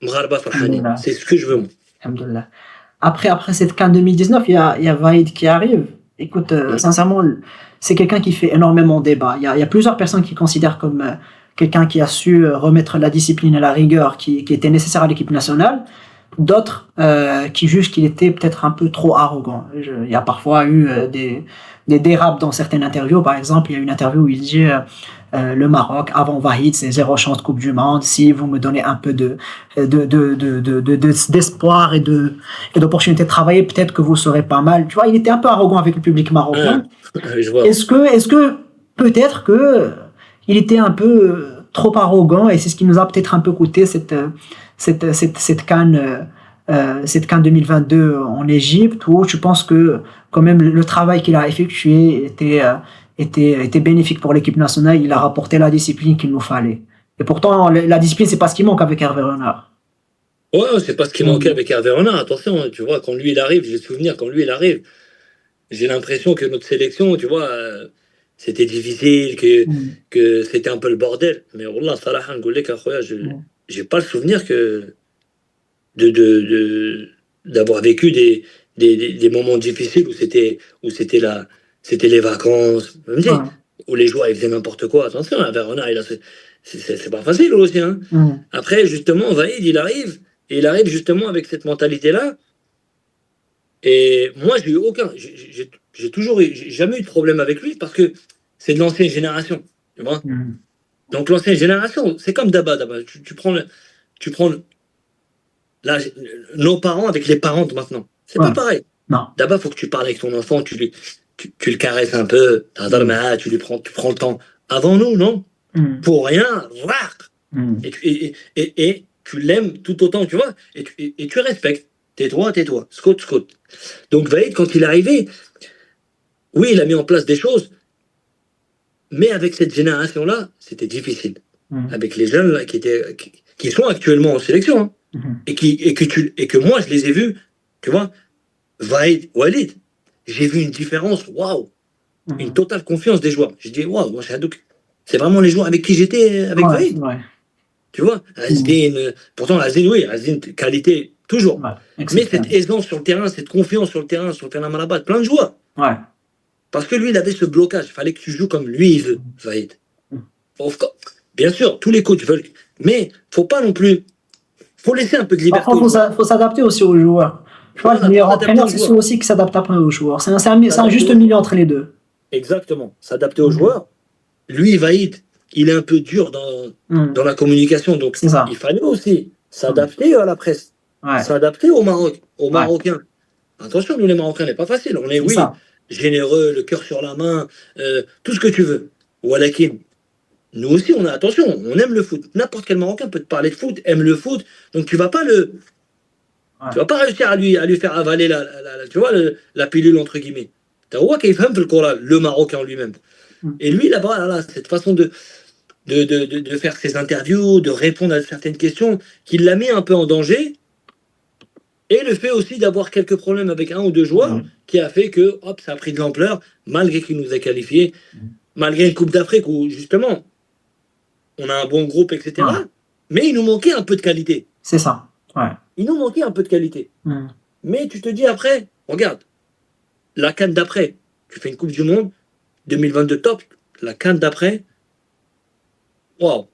A: Mrarba Farhani.
B: Alhamdoulilah.
A: C'est ce que je veux, moi.
B: Alhamdoulilah. Après cette CAN 2019, il y a Vaïd qui arrive. Écoute,
A: Mm.
B: sincèrement, c'est quelqu'un qui fait énormément débat. Il y a plusieurs personnes qui considèrent comme quelqu'un qui a su remettre la discipline et la rigueur qui était nécessaire à l'équipe nationale. D'autres qui jugent qu'il était peut-être un peu trop arrogant. Il y a parfois eu des dérapes dans certaines interviews. Par exemple, il y a une interview où il dit le Maroc, avant Vahid, c'est zéro chance de Coupe du Monde. Si vous me donnez un peu d'espoir et d'opportunité de travailler, peut-être que vous serez pas mal. Tu vois, il était un peu arrogant avec le public marocain.
A: Ah, je vois.
B: Est-ce que peut-être que il était un peu trop arrogant et c'est ce qui nous a peut-être un peu coûté cette CAN 2022 en Égypte où je pense que quand même le travail qu'il a effectué était bénéfique pour l'équipe nationale. Il a rapporté la discipline qu'il nous fallait. Et pourtant, la discipline, c'est pas ce qui manque avec Hervé Renard.
A: Ouais, c'est pas ce qui manquait
B: Mm.
A: avec Hervé Renard. Attention, hein, tu vois, quand lui il arrive, j'ai le souvenir, quand lui il arrive, j'ai l'impression que notre sélection, tu vois, c'était difficile,
B: Mm.
A: que c'était un peu le bordel. Mais Wallah, Salah,
B: Mm.
A: j'ai pas le souvenir d'avoir vécu des moments difficiles où c'était les vacances, je me dis,
B: Ouais.
A: où les joueurs ils faisaient n'importe quoi. Attention, Hervé Renard, c'est pas facile aussi, hein.
B: Mm.
A: Après, justement, Vaïd, et il arrive justement avec cette mentalité-là. Et moi, j'ai eu aucun, j'ai toujours eu, j'ai jamais eu de problème avec lui parce que c'est de l'ancienne génération, tu vois.
B: Mm.
A: Donc l'ancienne génération, c'est comme Daba. Tu prends là, nos parents avec les parents de maintenant. C'est pas
B: Ouais.
A: pareil.
B: Non.
A: D'abord, il faut que tu parles avec ton enfant, tu le caresses un peu, tu prends le temps. Avant nous, non? Pour rien, voir. Et tu l'aimes tout autant, tu vois, et tu respectes. Tais-toi, scout. Donc Vaïd, quand il est arrivé, oui, il a mis en place des choses, mais avec cette génération-là, c'était difficile. Avec les jeunes là, qui sont actuellement en sélection, hein, et que moi, je les ai vus, tu vois, Vaïd, Walid, j'ai vu une différence, waouh, une totale confiance des joueurs. J'ai dit, waouh, moi, c'est vraiment les joueurs avec qui j'étais avec Vaïd.
B: Ouais.
A: Tu vois, Azdine, pourtant Azdine, oui, Azdine, qualité, toujours.
B: Ouais,
A: Mais cette aisance sur le terrain, cette confiance sur le terrain Amrabat, plein de joueurs.
B: Ouais.
A: Parce que lui, il avait ce blocage. Il fallait que tu joues comme lui, il veut, Vaïd. Bien sûr, tous les coachs veulent. Mais faut pas non plus. Faut laisser un peu de liberté.
B: Parfois, faut s'adapter aussi aux joueurs. Je vois, le meilleur entraîneur, c'est celui aussi qui s'adapte après aux joueurs. C'est un juste milieu entre les deux.
A: Exactement. S'adapter aux joueurs. Lui, Vaïd, il est un peu dur dans la communication. Donc, il fallait aussi s'adapter à la presse. S'adapter au Maroc, aux Marocains. Attention, nous, les Marocains, n'est pas facile. On est, oui, généreux, le cœur sur la main, tout ce que tu veux. Walakin, nous aussi, attention, on aime le foot. N'importe quel Marocain peut te parler de foot, aime le foot. Donc, tu vas pas réussir à lui faire avaler tu vois, la pilule, entre guillemets. Le Marocain en lui-même. Et lui, là-bas, cette façon de faire ses interviews, de répondre à certaines questions, qui l'a mis un peu en danger. Et le fait aussi d'avoir quelques problèmes avec un ou deux joueurs, qui a fait que, hop, ça a pris de l'ampleur, malgré qu'il nous a qualifiés, malgré une Coupe d'Afrique où, justement, on a un bon groupe, etc. Mais il nous manquait un peu de qualité.
B: C'est ça. Ouais.
A: Il nous manquait un peu de qualité. Mais tu te dis après, regarde, la CAN d'après, tu fais une Coupe du Monde, 2022 top, la CAN d'après, waouh.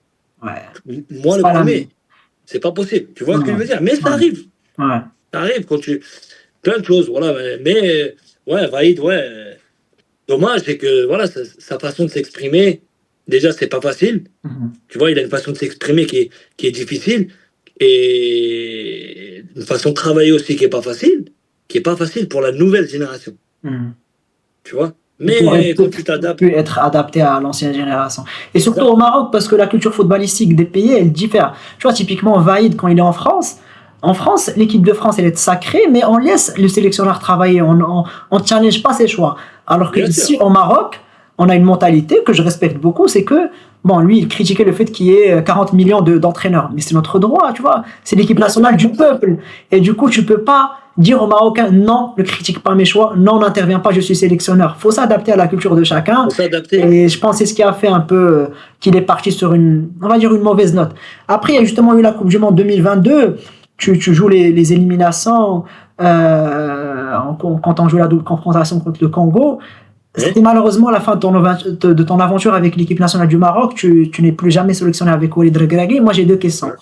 B: Ouais.
A: Moi, le premier, c'est pas possible. Tu vois ce que je veux dire? Mais ça arrive.
B: Ouais.
A: Ça arrive quand tu. Plein de choses, voilà. Mais ouais, Vaïd, ouais. Dommage, c'est que voilà, sa façon de s'exprimer, déjà, c'est pas facile. Tu vois, il a une façon de s'exprimer qui est difficile. Et une façon de travailler aussi qui est pas facile pour la nouvelle génération. Tu vois? Mais quand tu t'adaptes.
B: Peut être adapté à l'ancienne génération. Et surtout au Maroc, parce que la culture footballistique des pays, elle diffère. Tu vois, typiquement, Vaïd, quand il est en France, l'équipe de France, elle est sacrée, mais on laisse le sélectionneur travailler. On ne challenge pas ses choix. Alors que ici, au Maroc, on a une mentalité que je respecte beaucoup, c'est que, bon, lui, il critiquait le fait qu'il y ait 40 millions d'entraîneurs. Mais c'est notre droit, tu vois. C'est l'équipe nationale du peuple. Et du coup, tu peux pas dire aux Marocains, non, ne critique pas mes choix, non, n'interviens pas, je suis sélectionneur. Faut s'adapter à la culture de chacun. Et je pense que c'est ce qui a fait un peu qu'il est parti sur une mauvaise note. Après, il y a justement eu la Coupe du Monde 2022. Tu joues les éliminations quand on joue la double confrontation contre le Congo. C'était malheureusement la fin de ton aventure avec l'équipe nationale du Maroc. Tu n'es plus jamais sélectionné avec Walid Regragui. Moi, j'ai deux questions.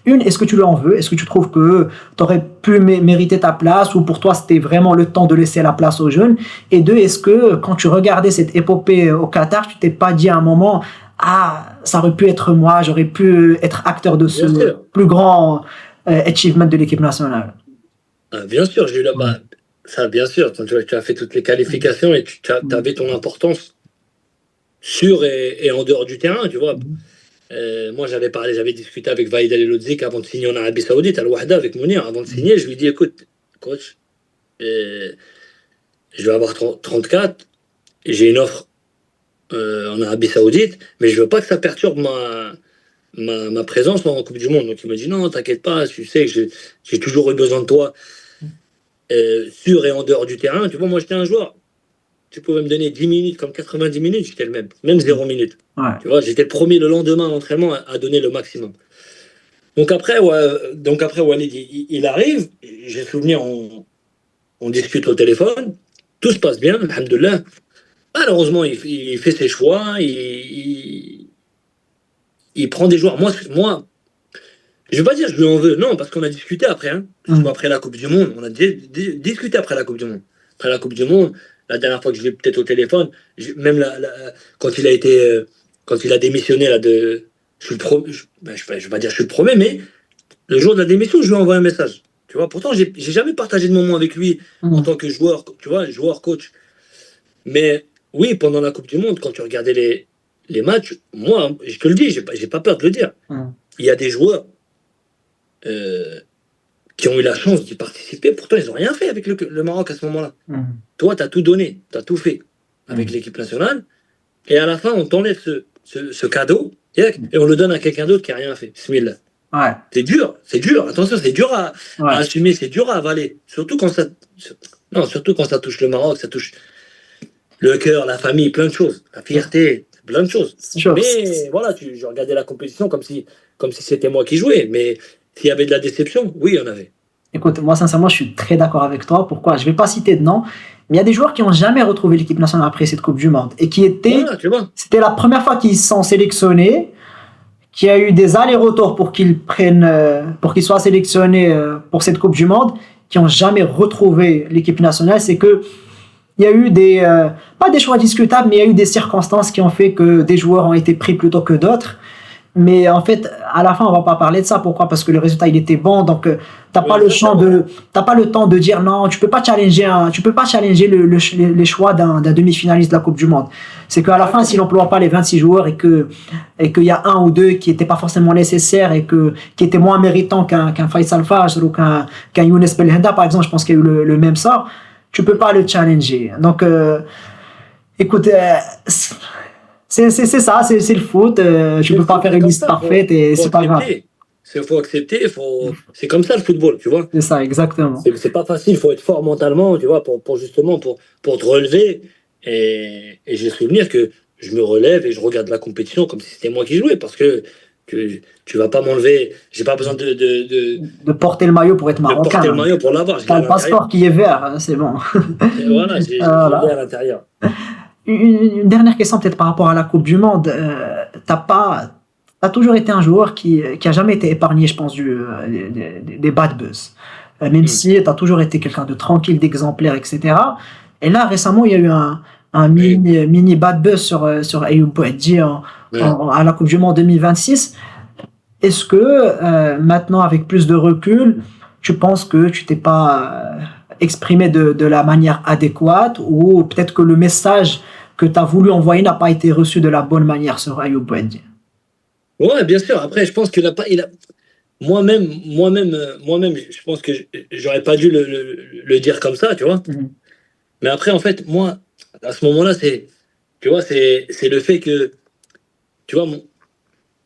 B: Une, est-ce que tu lui en veux? Est-ce que tu trouves que tu aurais pu mériter ta place ou pour toi, c'était vraiment le temps de laisser la place aux jeunes? Et deux, est-ce que quand tu regardais cette épopée au Qatar, tu t'es pas dit à un moment, ah, ça aurait pu être moi, j'aurais pu être acteur de ce plus grand achievement de l'équipe nationale?
A: Bien sûr, j'ai eu ça, bien sûr, quand tu as fait toutes les qualifications et tu avais ton importance sur et en dehors du terrain, tu vois. Moi, j'avais discuté avec Vaïd El Lodzik avant de signer en Arabie Saoudite, à l'Ouahda, avec Mounir. Avant de signer, je lui ai dit, écoute, coach, je vais avoir 34, j'ai une offre en Arabie Saoudite, mais je veux pas que ça perturbe ma présence en Coupe du Monde. Donc il m'a dit, non, t'inquiète pas, tu sais que j'ai toujours eu besoin de toi. Sur et en dehors du terrain, tu vois, moi j'étais un joueur. Tu pouvais me donner 10 minutes comme 90 minutes, j'étais le même 0 minutes.
B: Ouais.
A: Tu vois, j'étais le premier le lendemain à l'entraînement à donner le maximum. Donc après, Walid, il arrive, j'ai souvenir, on discute au téléphone, tout se passe bien, alhamdoulilah. Malheureusement, il fait ses choix, il prend des joueurs. Moi, je ne vais pas dire que je lui en veux, non, parce qu'on a discuté après, hein. Après la Coupe du Monde, on a discuté après la Coupe du Monde. Après la Coupe du Monde, la dernière fois que je l'ai peut-être au téléphone, même quand il a démissionné là je suis le premier, je vais pas dire que je suis le premier, mais le jour de la démission, je lui ai envoyé un message. Tu vois, pourtant, j'ai jamais partagé de moment avec lui en
B: Mhm.
A: tant que joueur, tu vois, joueur-coach. Mais oui, pendant la Coupe du Monde, quand tu regardais les matchs, moi, je te le dis, j'ai pas peur de le dire.
B: Mhm.
A: Il y a des joueurs euh, qui ont eu la chance d'y participer, pourtant, ils n'ont rien fait avec le Maroc à ce moment-là.
B: Mhm.
A: Toi, tu as tout donné, tu as tout fait avec
B: Mhm.
A: l'équipe nationale, et à la fin, on t'enlève ce cadeau, et on le donne à quelqu'un d'autre qui n'a rien fait. Bismillah.
B: Ouais,
A: C'est dur, attention, c'est dur à
B: ouais,
A: assumer, c'est dur à avaler. Surtout quand ça touche le Maroc, ça touche le cœur, la famille, plein de choses, la fierté, plein de choses.
B: c'est sûr.
A: Mais voilà, je regardais la compétition comme si c'était moi qui jouais. Mais s'il y avait de la déception, oui, il y en avait.
B: Écoute, moi sincèrement, je suis très d'accord avec toi. Pourquoi? Je vais pas citer de nom, mais il y a des joueurs qui ont jamais retrouvé l'équipe nationale après cette Coupe du Monde et
A: Voilà, tu vois.
B: c'était la première fois qu'ils sont sélectionnés, qu'il y a eu des allers-retours pour qu'ils soient sélectionnés pour cette Coupe du Monde, qui ont jamais retrouvé l'équipe nationale. C'est que il y a eu pas des choix discutables, mais il y a eu des circonstances qui ont fait que des joueurs ont été pris plutôt que d'autres. Mais en fait, à la fin, on va pas parler de ça. Pourquoi? Parce que le résultat, il était bon. Donc,
A: Oui, exactement.
B: t'as pas le temps de dire non. Tu peux pas challenger les choix d'un demi-finaliste de la Coupe du Monde. C'est qu'à la fin, s'il
A: Exactement.
B: n'emploie pas les 26 joueurs et qu'il y a un ou deux qui étaient pas forcément nécessaires qui étaient moins méritants qu'un Faisal Fajr ou qu'un Younes Belhenda, par exemple, je pense qu'il y a eu le même sort. Tu peux pas le challenger. Donc, écoute, c'est ça, c'est le foot. Tu peux pas faire
A: C'est
B: une
A: comme
B: liste
A: ça,
B: parfaite et
A: faut
B: c'est pas grave.
A: accepter. Faut accepter, c'est comme ça le football, tu vois.
B: C'est ça, exactement.
A: C'est pas facile, il faut être fort mentalement, tu vois, justement pour te relever. Et j'ai souvenir que je me relève et je regarde la compétition comme si c'était moi qui jouais, parce que tu vas pas m'enlever, j'ai pas besoin
B: De porter le maillot pour être
A: de porter le
B: marocain.
A: maillot pour l'avoir, je l'ai
B: T'as
A: à
B: le
A: l'intérieur.
B: passeport qui est vert, hein, c'est bon.
A: Voilà, je l'ai à
B: Voilà.
A: l'intérieur.
B: Une dernière question peut-être par rapport à la Coupe du Monde. T'as toujours été un joueur qui a jamais été épargné, je pense, des bad buzz. Même
A: Hmm.
B: si t'as toujours été quelqu'un de tranquille, d'exemplaire, etc. Et là, récemment, il y a eu un
A: Oui,
B: mini bad buzz sur Ayoub Boadi
A: ouais.
B: à la Coupe du Monde 2026. Est-ce que maintenant, avec plus de recul, tu penses que tu t'es pas exprimé de la manière adéquate ou peut-être que le message que tu as voulu envoyer n'a pas été reçu de la bonne manière sur Ayoub Boadi?
A: Ouais, bien sûr. Après, je pense qu'il a pas, moi-même, je pense que j'aurais pas dû le dire comme ça, tu vois.
B: Mhm.
A: Mais après, en fait, moi, à ce moment-là, tu vois, c'est le fait que, tu vois,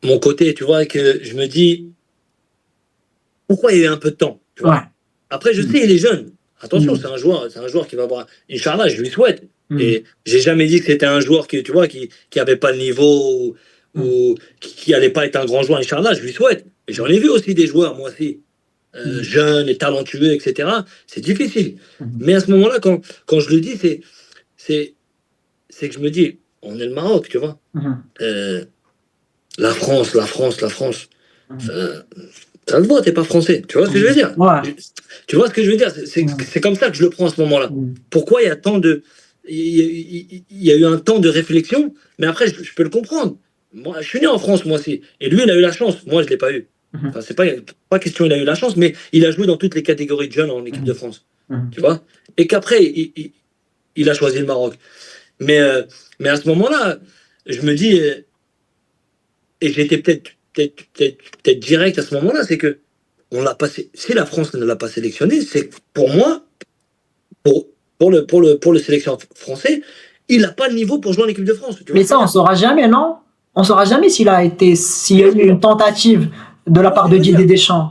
A: mon côté, tu vois, que je me dis, pourquoi il y a eu un peu de temps, tu vois.
B: Ouais.
A: Après, je
B: Mhm.
A: sais, il est jeune. Attention,
B: Mhm.
A: c'est un joueur qui va avoir, Inch'Allah, je lui souhaite.
B: Mhm.
A: Et j'ai jamais dit que c'était un joueur qui, tu vois, qui avait pas le niveau ou qui allait pas être un grand joueur, Inch'Allah, je lui souhaite. Et j'en ai vu aussi des joueurs, moi aussi,
B: Mhm.
A: jeunes et talentueux, etc. C'est difficile.
B: Mhm.
A: Mais à ce moment-là, quand je le dis, c'est, c'est que je me dis, on est le Maroc, tu vois.
B: Mhm.
A: Euh, la France.
B: Mhm.
A: Ça, ça se voit, t'es pas français. Tu vois ce que je veux
B: Mhm.
A: dire?
B: Ouais.
A: Tu vois ce que je veux dire?
B: Mhm.
A: C'est comme ça que je le prends à ce moment-là.
B: Mhm.
A: Pourquoi il y a tant de. Il y a eu un temps de réflexion, mais après, je peux le comprendre. Moi, je suis né en France, moi aussi. Et lui, il a eu la chance. Moi, je ne l'ai pas eu.
B: Mhm.
A: Enfin, c'est pas question, il a eu la chance, mais il a joué dans toutes les catégories de jeunes en équipe de
B: Mhm.
A: France.
B: Mhm.
A: Tu vois? Et qu'après, il a choisi le Maroc. Mais, euh, mais à ce moment-là, je me dis, et j'étais peut-être direct à ce moment-là, c'est que si la France ne l'a pas sélectionné, c'est pour moi, pour, pour le sélection français, il n'a pas le niveau pour jouer en équipe de France. Tu vois
B: Mais
A: ce que je
B: ça,
A: veux
B: on
A: dire?
B: saura jamais, non? On saura jamais s'il y a
A: Bien
B: eu une
A: sûr,
B: tentative de
A: tu
B: la
A: vois ce
B: part
A: que je
B: de
A: veux
B: Didier
A: dire?
B: Deschamps.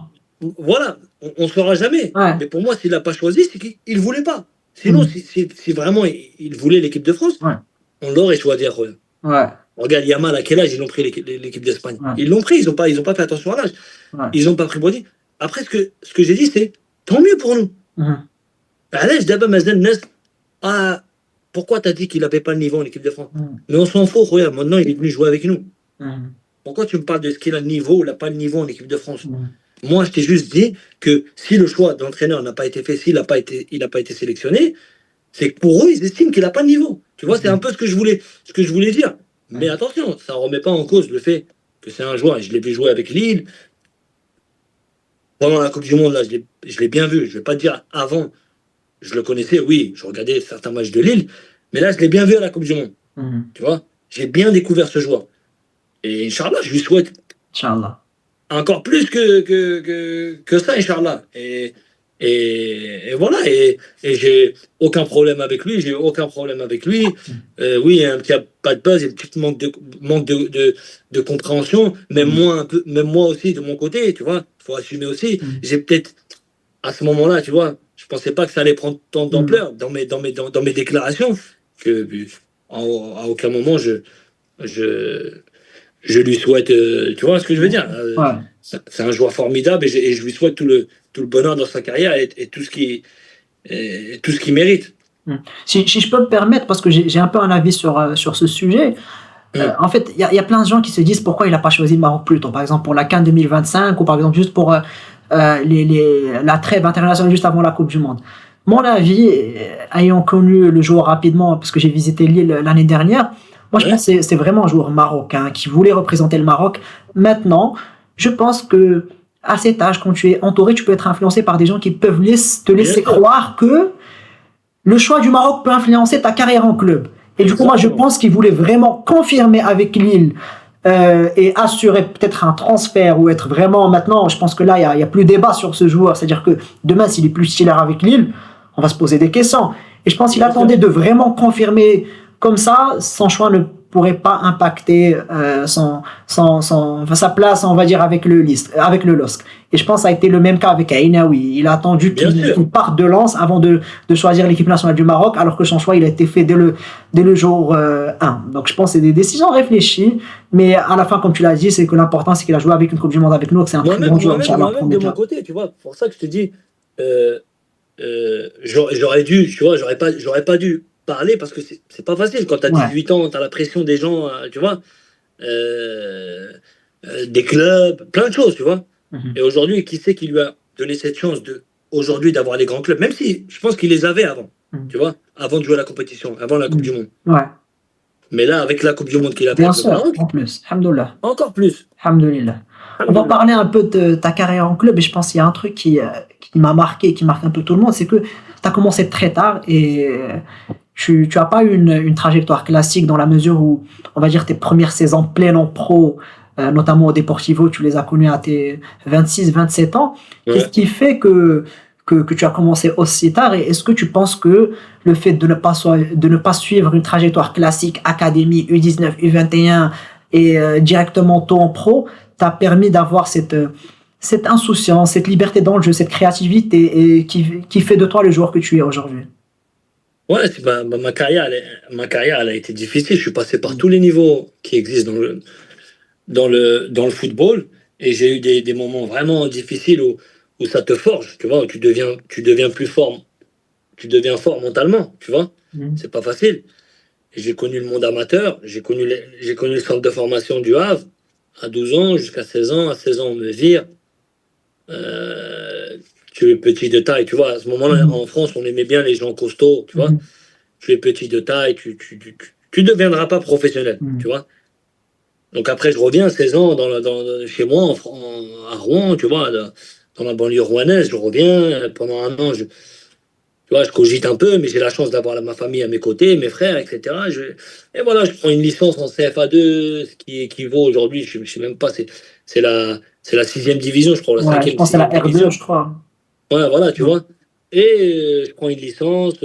A: Voilà, on ne saura jamais.
B: Ouais.
A: Mais pour moi, s'il n'a pas choisi, c'est qu'il ne voulait pas. Sinon,
B: Mhm.
A: si vraiment il voulait l'équipe de France,
B: Ouais.
A: on l'aurait choisi après.
B: Ouais.
A: Regarde, Yamal, à quel âge ils l'ont pris l'équipe d'Espagne?
B: Ouais.
A: Ils l'ont pris, ils ont pas fait attention à l'âge.
B: Ouais.
A: Ils n'ont pas pris Brody. Après, ce que j'ai dit, c'est tant mieux pour nous.
B: Mhm.
A: علاش دابا مازال الناس ah, pourquoi t'as dit qu'il n'avait pas le niveau en équipe de France?
B: Mhm.
A: Mais on s'en fout, regarde, maintenant il est venu jouer avec nous.
B: Mhm.
A: Pourquoi tu me parles de ce qu'il a le niveau ou il n'a pas le niveau en équipe de France?
B: Mhm.
A: Moi, je t'ai juste dit que si le choix d'entraîneur n'a pas été fait, il n'a pas été sélectionné, c'est que pour eux, ils estiment qu'il n'a pas le niveau. Tu vois, c'est un
B: Mhm.
A: peu ce que je voulais dire. Mais
B: Mhm.
A: attention, ça ne remet pas en cause le fait que c'est un joueur, et je l'ai vu jouer avec Lille, pendant la Coupe du Monde, là, je l'ai bien vu. Je vais pas te dire avant, je le connaissais, oui, je regardais certains matchs de Lille, mais là, je l'ai bien vu à la Coupe du Monde.
B: Mhm.
A: Tu vois, j'ai bien découvert ce joueur. Et Inch'Allah, je lui souhaite
B: Inch'Allah.
A: encore plus que ça, Inch'Allah. Et voilà, et j'ai aucun problème avec lui, j'ai aucun problème avec lui. Oui, il y a un petit pas de buzz, il y a un petit manque de compréhension, même
B: Mhm.
A: moi, un peu, même moi aussi de mon côté, tu vois, il faut assumer aussi.
B: Mhm.
A: J'ai peut-être, à ce moment-là, tu vois, je pensais pas que ça allait prendre tant
B: Mhm.
A: d'ampleur dans mes déclarations, que à aucun moment je, je lui souhaite, tu vois ce que je veux
B: Bien
A: dire.
B: sûr. Ouais.
A: C'est un joueur formidable et je lui souhaite tout le bonheur dans sa carrière et tout ce qu'il mérite.
B: Mm. Si je peux me permettre, parce que j'ai un peu un avis sur ce sujet,
A: Hum.
B: en fait, il y a plein de gens qui se disent pourquoi il n'a pas choisi le Maroc plus tôt. Par exemple, pour la CAN 2025 ou par exemple juste pour la trêve internationale juste avant la Coupe du Monde. Mon avis, ayant connu le joueur rapidement, parce que j'ai visité Lille l'année dernière, moi je pense
A: Ouais,
B: que c'est vraiment un joueur marocain qui voulait représenter le Maroc. Maintenant, je pense que à cet âge, quand tu es entouré, tu peux être influencé par des gens qui peuvent te
A: bien
B: laisser
A: sûr.
B: croire que le choix du Maroc peut influencer ta carrière en club. Et du coup, moi, je
A: Exactement.
B: pense qu'il voulait vraiment confirmer avec Lille et assurer peut-être un transfert ou être vraiment maintenant, je pense que là, il y a plus débat sur ce joueur. C'est-à-dire que demain, s'il est plus titulaire avec Lille, on va se poser des questions. Et je pense qu'il
A: Bien sûr.
B: attendait de vraiment confirmer comme ça, son choix ne pourrait pas impacter sa place, on va dire, avec le LOSC. Et je pense que ça a été le même cas avec Ainaoui. Il a attendu
A: Bien sûr.
B: qu'il parte de Lens avant de choisir l'équipe nationale du Maroc, alors que son choix il a été fait dès le jour 1. Donc je pense que c'est des décisions réfléchies, mais à la fin, comme tu l'as dit, c'est que l'important c'est qu'il a joué avec une Coupe du Monde avec nous, que c'est un très
A: Moi-même,
B: grand joueur,
A: moi-même,
B: Inch'Allah,
A: moi-même de
B: premier
A: mon
B: cas.
A: côté, tu vois. Pour ça que je te dis, euh, j'aurais dû, tu vois, j'aurais pas dû parler parce que c'est pas facile quand tu as
B: Ouais.
A: 18 ans, tu as la pression des gens, tu vois, des clubs, plein de choses, tu vois. Et
B: Mhm.
A: aujourd'hui, qui c'est qui lui a donné cette chance aujourd'hui d'avoir les grands clubs, même si je pense qu'il les avait avant,
B: Mhm.
A: tu vois, avant de jouer à la compétition, avant la Coupe du
B: Mhm.
A: Monde.
B: Ouais.
A: Mais là, avec la Coupe du Monde qu'il a fait
B: Bien
A: avec le
B: sûr,
A: Maroc,
B: en plus. Alhamdoulilah.
A: encore plus.
B: Alhamdoulilah. On va
A: Alhamdoulilah.
B: parler un peu de ta carrière en club et je pense qu'il y a un truc qui m'a marqué, qui marque un peu tout le monde, c'est que tu as commencé très tard et tu as pas eu une trajectoire classique dans la mesure où, on va dire, tes premières saisons pleines en pro, notamment au Deportivo, tu les as connues à tes 26, 27 ans. Qu'est-ce
A: Ouais.
B: qui fait que tu as commencé aussi tard et est-ce que tu penses que le fait de ne pas suivre une trajectoire classique, académie, U19, U21 et directement tôt en pro, t'a permis d'avoir cette insouciance, cette liberté dans le jeu, cette créativité et qui fait de toi le joueur que tu es aujourd'hui?
A: Ouais, ma carrière, elle a été difficile. Je suis passé par tous les niveaux qui existent dans le football et j'ai eu des moments vraiment difficiles où ça te forge, tu vois, où tu deviens plus fort, tu deviens fort mentalement, tu vois.
B: Mm.
A: C'est pas facile. Et j'ai connu le monde amateur, j'ai connu le centre de formation du Havre à 12 ans jusqu'à 16 ans. À 16 ans, on me vire. Euh, Tu es petit de taille, tu vois. À ce moment-là,
B: Mm.
A: en France, on aimait bien les gens costauds, tu vois.
B: Mm.
A: Tu es petit de taille, tu deviendras pas professionnel, tu
B: Mm.
A: vois. Donc après, je reviens à 16 ans chez moi, à Rouen, tu vois, dans la banlieue rouennaise. Je reviens pendant un an, tu vois, je cogite un peu, mais j'ai la chance d'avoir ma famille à mes côtés, mes frères, etc. Et voilà, je prends une licence en CFA2, ce qui équivaut aujourd'hui, je ne sais même pas, c'est la sixième division, je crois, la
B: Ouais, je
A: cinquième,
B: pense que c'est la
A: sixième
B: R2,
A: division.
B: je crois.
A: Ouais, voilà, tu
B: Ouais.
A: vois. Et je prends une licence.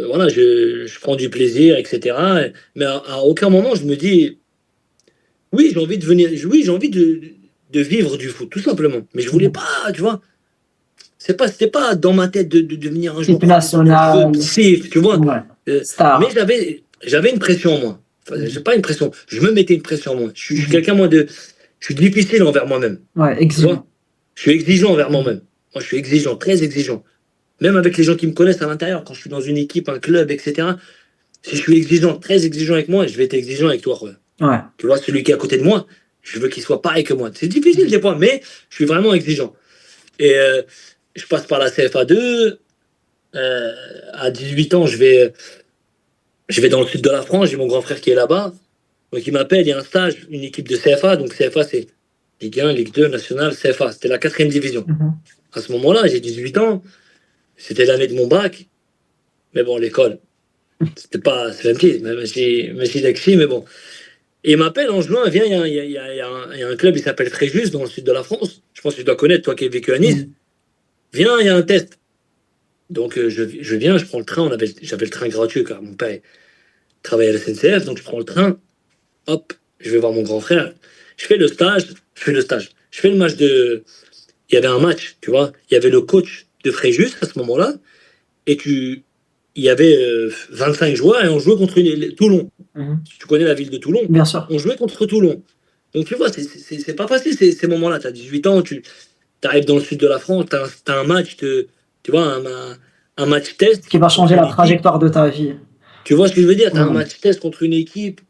A: Voilà, je prends du plaisir, etc. Mais à aucun moment, je me dis, oui, j'ai envie de venir, oui, j'ai envie de vivre du foot, tout simplement. Mais je voulais
B: Mm.
A: pas, tu vois, c'était pas dans ma tête de devenir un joueur
B: Équipe
A: professionnel, je veux
B: nationale,
A: pif, tu vois.
B: ouais.
A: Mais
B: Star.
A: j'avais une pression en moi. Enfin, j'ai
B: Mm.
A: pas une pression, je me mettais une pression en moi. Je suis
B: Mm.
A: quelqu'un, moi, je suis difficile envers moi-même,
B: Ouais,
A: tu vois.
B: exigeant.
A: Je suis exigeant envers
B: Mm.
A: moi-même. Moi, je suis exigeant, très exigeant. Même avec les gens qui me connaissent à l'intérieur, quand je suis dans une équipe, un club, etc. Si je suis exigeant, très exigeant avec moi, je vais être exigeant avec toi, quoi.
B: Ouais.
A: Tu vois, celui qui est à côté de moi, je veux qu'il soit pareil que moi. C'est difficile des fois, mais je suis vraiment exigeant. Et je passe par la CFA2. À 18 ans, je vais dans le sud de la France. J'ai mon grand frère qui est là-bas. Donc il m'appelle, il y a un stage, une équipe de CFA. Donc CFA, c'est Ligue 1, Ligue 2, National, CFA. C'était la 4e division. À ce moment-là, j'ai 18 ans. C'était l'année de mon bac. Mais bon, l'école, c'était pas. C'est même petit. Même si mais bon. Et il m'appelle en juin, viens, il y a un club, il s'appelle Fréjus, dans le sud de la France. Je pense que tu dois connaître, toi qui as vécu à Nice. Viens, il y a un test. Donc je viens, je prends le train. J'avais le train gratuit car mon père travaillait à la SNCF. Donc je prends le train, hop, je vais voir mon grand frère. Je fais le match de. Il y avait un match, tu vois. Il y avait le coach de Fréjus à ce moment-là. Et il y avait 25 joueurs et on jouait contre Toulon. Si tu connais la ville de Toulon,
B: Bien sûr.
A: on jouait contre Toulon. Donc tu vois, c'est pas facile ces moments-là. Tu as 18 ans, tu arrives dans le sud de la France, tu as un match, tu vois, un match test
B: Qui va
A: contre
B: changer
A: une
B: la
A: équipe.
B: trajectoire de ta vie.
A: Tu vois ce que je veux dire? Tu as un
B: Ouais.
A: match test contre une équipe.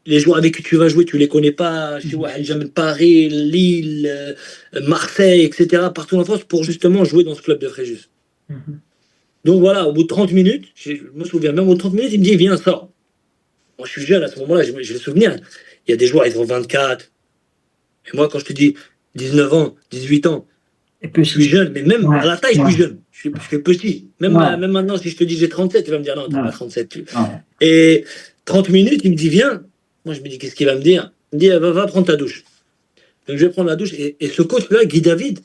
A: Les joueurs avec qui tu vas jouer, tu les connais pas. Je sais pas, jamais Paris, Lille, Marseille, etc. Partout en France pour justement jouer dans ce club de Fréjus. Donc voilà, au bout de 30 minutes, je me souviens même, au bout de 30 minutes, il me dit, viens, sors. Moi, je suis jeune à ce moment-là, j'ai le souvenir. Il y a des joueurs, ils ont 24. Et moi, quand je te dis 19 ans, 18 ans,
B: Et
A: je suis
B: petit.
A: jeune, mais même
B: Ouais.
A: à la taille, je
B: Ouais.
A: suis jeune. Je suis petit.
B: Ouais.
A: Même maintenant, si je te dis j'ai 37, tu vas me dire non, t'as
B: Ouais.
A: pas 37.
B: Ouais.
A: Et 30 minutes, il me dit viens. Moi, je me dis qu'est-ce qu'il va me dire? Il me dit va prendre ta douche. Donc, je vais prendre la douche. Et ce coach-là, Guy David,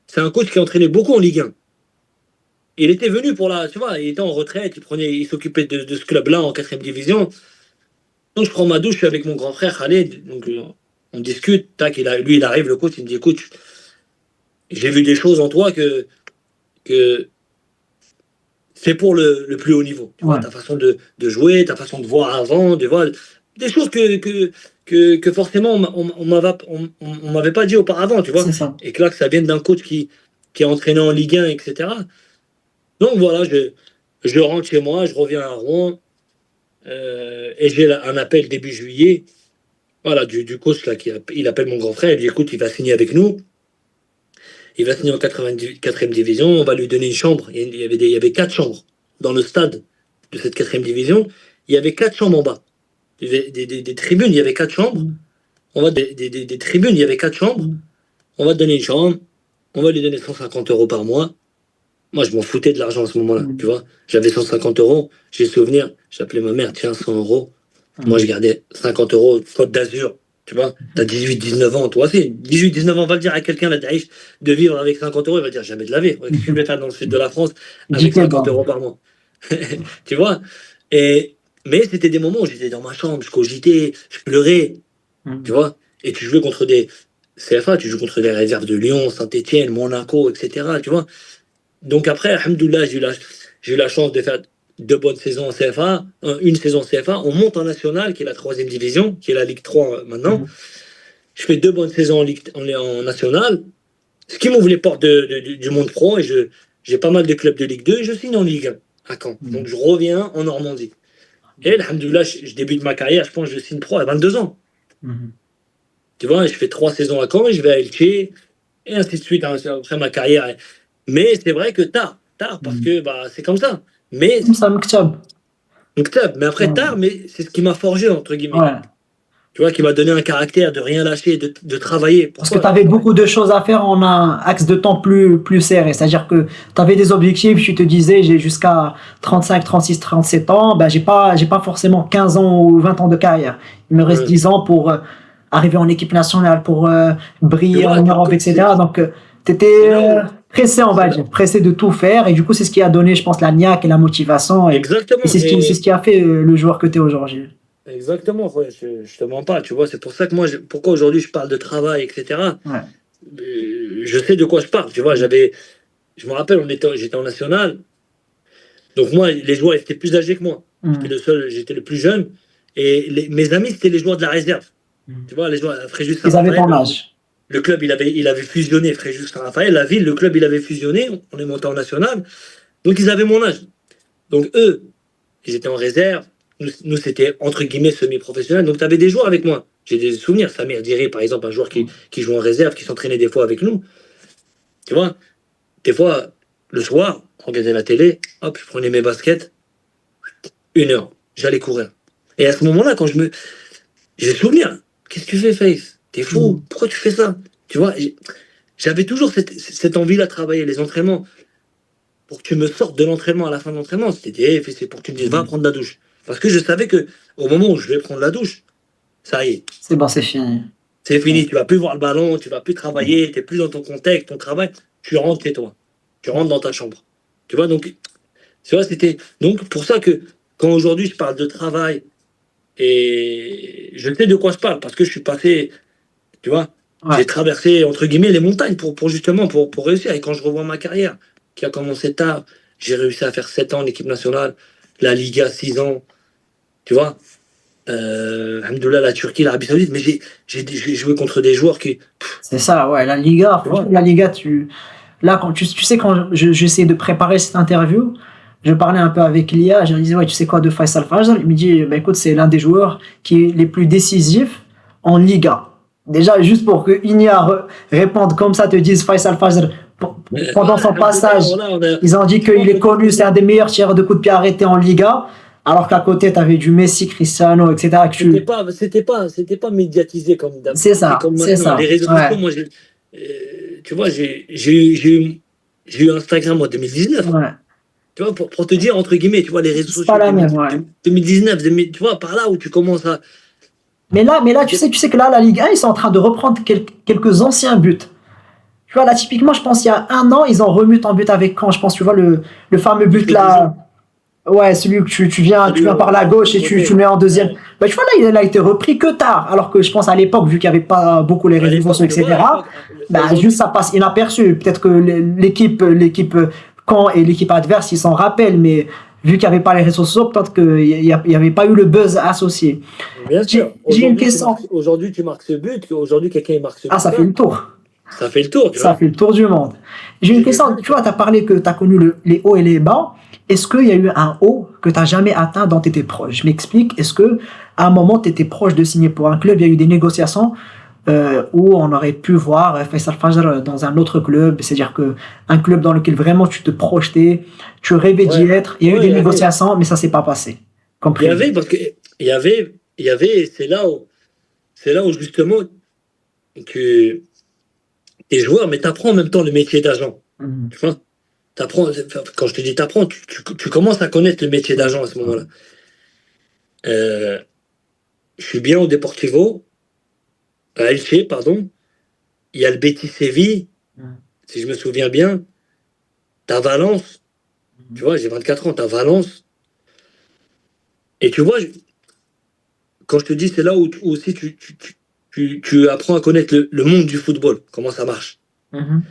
A: c'est un coach qui a entraîné beaucoup en Ligue 1. Il était venu pour la. Tu vois, il était en retraite, il s'occupait de ce club-là en 4e division. Donc, je prends ma douche, je suis avec mon grand frère Khaled. Donc, on discute. Tac, lui, il arrive, le coach, il me dit écoute, j'ai vu des choses en toi que c'est pour le plus haut niveau. Tu vois,
B: Ouais.
A: ta façon de jouer, ta façon de voir avant, de voir des choses que forcément on m'avait pas dit auparavant, tu vois.
B: C'est ça.
A: Et que là, que ça vienne d'un coach qui a entraîné en Ligue 1, etc. Donc voilà, je rentre chez moi, je reviens à Rouen, et j'ai un appel début juillet. Voilà, du coach là, il appelle mon grand frère, il dit écoute, il va signer avec nous. Il va signer en 4e division, on va lui donner une chambre. Il y avait 4 chambres dans le stade de cette 4e division. Il y avait 4 chambres en bas. Des tribunes, il y avait 4 chambres. Des tribunes, il y avait 4 chambres. On va te donner une chambre. On va lui donner 150 euros par mois. Moi, je m'en foutais de l'argent à ce moment-là, tu vois. J'avais 150 euros. J'ai souvenir, j'appelais ma mère, tiens, 100 euros. Moi, je gardais 50 euros, Côte d'Azur. Tu vois, t'as 18-19 ans, toi aussi. 18-19 ans, va le dire à quelqu'un, là, Daesh, de vivre avec 50 euros, il va dire jamais de la vie. Qu'est-ce que tu veux faire dans le sud de la France avec 50 euros par mois? Tu vois? Et, mais c'était des moments où j'étais dans ma chambre, je cogitais, je pleurais, tu vois? Et tu jouais contre des CFA, tu joues contre des réserves de Lyon, Saint-Etienne, Monaco, etc. Tu vois? Donc après, alhamdoulilah, j'ai eu la chance de faire 2 bonnes saisons en CFA, une saison en CFA. On monte en national, qui est la 3e division, qui est la Ligue 3 maintenant. Je fais 2 bonnes saisons en national, ce qui m'ouvre les portes du monde pro. Et j'ai pas mal de clubs de Ligue 2 et je signe en Ligue 1 à Caen. Donc je reviens en Normandie. Et alhamdoulilah, je débute ma carrière, je pense que je signe pro à 22 ans. Tu vois, je fais 3 saisons à Caen et je vais à Elche, et ainsi de suite, hein, après ma carrière. Mais c'est vrai que tard, parce que bah, c'est comme ça. Mais,
B: Ça مكتب.
A: mais après tard, mais c'est ce qui m'a forgé, entre guillemets.
B: Ouais.
A: Tu vois, qui m'a donné un caractère de rien lâcher, de travailler.
B: Parce que
A: Pourquoi?
B: tu avais beaucoup de choses à faire en un axe de temps plus serré. C'est-à-dire que tu avais des objectifs, tu te disais, j'ai jusqu'à 35, 36, 37 ans, ben, j'ai pas forcément 15 ans ou 20 ans de carrière. Il me reste
A: Ouais.
B: 10 ans pour arriver en équipe nationale, pour
A: Tu
B: briller
A: vois,
B: en Europe, etc. Donc, tu étais
A: c'est là où.
B: pressé, on va
A: C'est là.
B: dire, pressé de tout faire. Et du coup, c'est ce qui a donné, je pense, la niaque et la motivation. Et
A: Exactement.
B: c'est ce qui a fait le joueur que tu es aujourd'hui.
A: Exactement, ouais, je te mens pas, tu vois. C'est pour ça que moi, pourquoi aujourd'hui je parle de travail, etc.
B: Ouais.
A: Je sais de quoi je parle, tu vois. Je me rappelle, j'étais en national. Donc moi, les joueurs étaient plus âgés que moi. J'étais le plus jeune. Et mes amis, c'était les joueurs de la réserve. Tu vois, les joueurs à Fréjus
B: Ils avaient
A: Saint-Raphaël,
B: ton âge.
A: le club, il avait fusionné Fréjus Saint-Raphaël, la ville, le club, il avait fusionné. On est monté en national. Donc ils avaient mon âge. Donc eux, ils étaient en réserve. Nous c'était entre guillemets semi-professionnel. Donc tu avais des joueurs avec moi. J'ai des souvenirs. Samir Diré, par exemple, un joueur qui joue en réserve, qui s'entraînait des fois avec nous. Tu vois, des fois, le soir, on regardait la télé, hop, je prenais mes baskets, 1 heure, j'allais courir. Et à ce moment-là, j'ai souvenir, qu'est-ce que tu fais, Faith? T'es
B: Mm.
A: fou, pourquoi tu fais ça? Tu vois, j'avais toujours cette envie-là de travailler, les entraînements. Pour que tu me sortes de l'entraînement à la fin de l'entraînement, c'était c'est pour que tu me dises va prendre la douche. Parce que je savais que au moment où je vais prendre la douche, ça y est,
B: C'est bon, c'est fini.
A: c'est fini, tu vas plus voir le ballon, tu vas plus travailler, tu n'es plus dans ton contexte, ton travail, tu rentres chez toi, tu rentres dans ta chambre. Tu vois, donc, tu vois, c'était. Donc, pour ça que quand aujourd'hui je parle de travail, et je sais de quoi je parle, parce que je suis passé, tu vois,
B: Ouais.
A: j'ai traversé, entre guillemets, les montagnes pour justement, pour réussir. Et quand je revois ma carrière, qui a commencé tard, j'ai réussi à faire 7 ans en équipe nationale, la Liga 6 ans, tu vois. Alhamdoulilah, la Turquie, l'Arabie Saoudite, mais j'ai joué contre des joueurs qui.
B: C'est ça, ouais. La Liga,
A: Tu
B: franchement,
A: vois.
B: la Liga, là, quand tu sais, quand j'essaie de préparer cette interview, je parlais un peu avec Lia, je lui disais, ouais, tu sais quoi de Faisal Fajr? Il me dit, bah, écoute, c'est l'un des joueurs qui est les plus décisifs en Liga. Déjà, juste pour que Inia réponde comme ça, te dise Faisal Fajr, pendant
A: Voilà,
B: son
A: Alhamdoulilah,
B: passage,
A: voilà, on a.
B: ils ont dit
A: Tu vois,
B: qu'il est connu, c'est un des meilleurs tireurs de coups de pied arrêtés en Liga, alors qu'à côté, tu avais du Messi, Cristiano, etc.
A: c'était pas médiatisé comme
B: C'est
A: maintenant. Les
B: ça,
A: réseaux
B: ouais,
A: sociaux, moi, tu vois, j'ai eu Instagram en 2019.
B: ouais.
A: Tu vois, pour te dire, entre guillemets, tu vois, les réseaux
B: C'est pas
A: sociaux
B: la même, ouais.
A: 2019, tu vois, par là où tu commences à.
B: Mais là, tu sais que là, la Ligue 1, ils sont en train de reprendre quelques anciens buts. Tu vois, là, typiquement, je pense il y a un an, ils ont remis en but avec Caen. Je pense, tu vois, le fameux but
A: Buffet du
B: là.
A: jour.
B: Ouais, celui que tu viens par la gauche
A: De
B: et tu
A: côté.
B: le mets en deuxième.
A: Ouais.
B: Bah, tu vois, là, il a été repris que tard. Alors que je pense à l'époque, vu qu'il n'y avait pas beaucoup les
A: À
B: réseaux sociaux,
A: l'époque, tu vois, à
B: etc.,
A: l'époque,
B: bah, juste
A: aujourd'hui,
B: ça passe inaperçu. Peut-être que l'équipe Caen et l'équipe adverse, ils s'en rappellent, mais vu qu'il n'y avait pas les réseaux sociaux, peut-être qu'il n'y avait pas eu le buzz associé.
A: bien sûr,
B: J'ai une question.
A: aujourd'hui, tu marques ce but, aujourd'hui, quelqu'un il marque ce
B: Ah, ça fait
A: but-là,
B: le tour.
A: ça fait le tour, tu
B: Ça
A: vois.
B: fait le tour du monde. J'ai une
A: C'est du
B: question. Tu
A: but.
B: vois, tu as parlé que tu as connu les hauts et les bas. Est-ce qu'il y a eu un haut que tu n'as jamais atteint dont tu étais proche? Je m'explique. Est-ce que à un moment, tu étais proche de signer pour un club? Il y a eu des négociations où on aurait pu voir Faisal Fajr dans un autre club. C'est-à-dire que un club dans lequel vraiment tu te projetais, tu rêvais d'y
A: Ouais,
B: être. Il y a eu
A: ouais,
B: des négociations, mais ça s'est pas passé. Comme
A: il y
B: prévu.
A: avait, parce que il y avait, c'est là où justement, que t'es joueur, mais t'apprends en même temps le métier d'agent.
B: Mhm.
A: Tu vois? T'apprends, quand je te dis t'apprends, tu commences à connaître le métier
B: Oui.
A: d'agent à ce moment-là. Euh, je suis bien au Deportivo, à Elche, pardon. Il y a le Betis Séville,
B: Mhm.
A: si je me souviens bien. T'as Valence, tu vois, j'ai 24 ans, t'as Valence. Et tu vois, quand je te dis, c'est là où aussi tu apprends à connaître le monde du football, comment ça marche.
B: Mhm.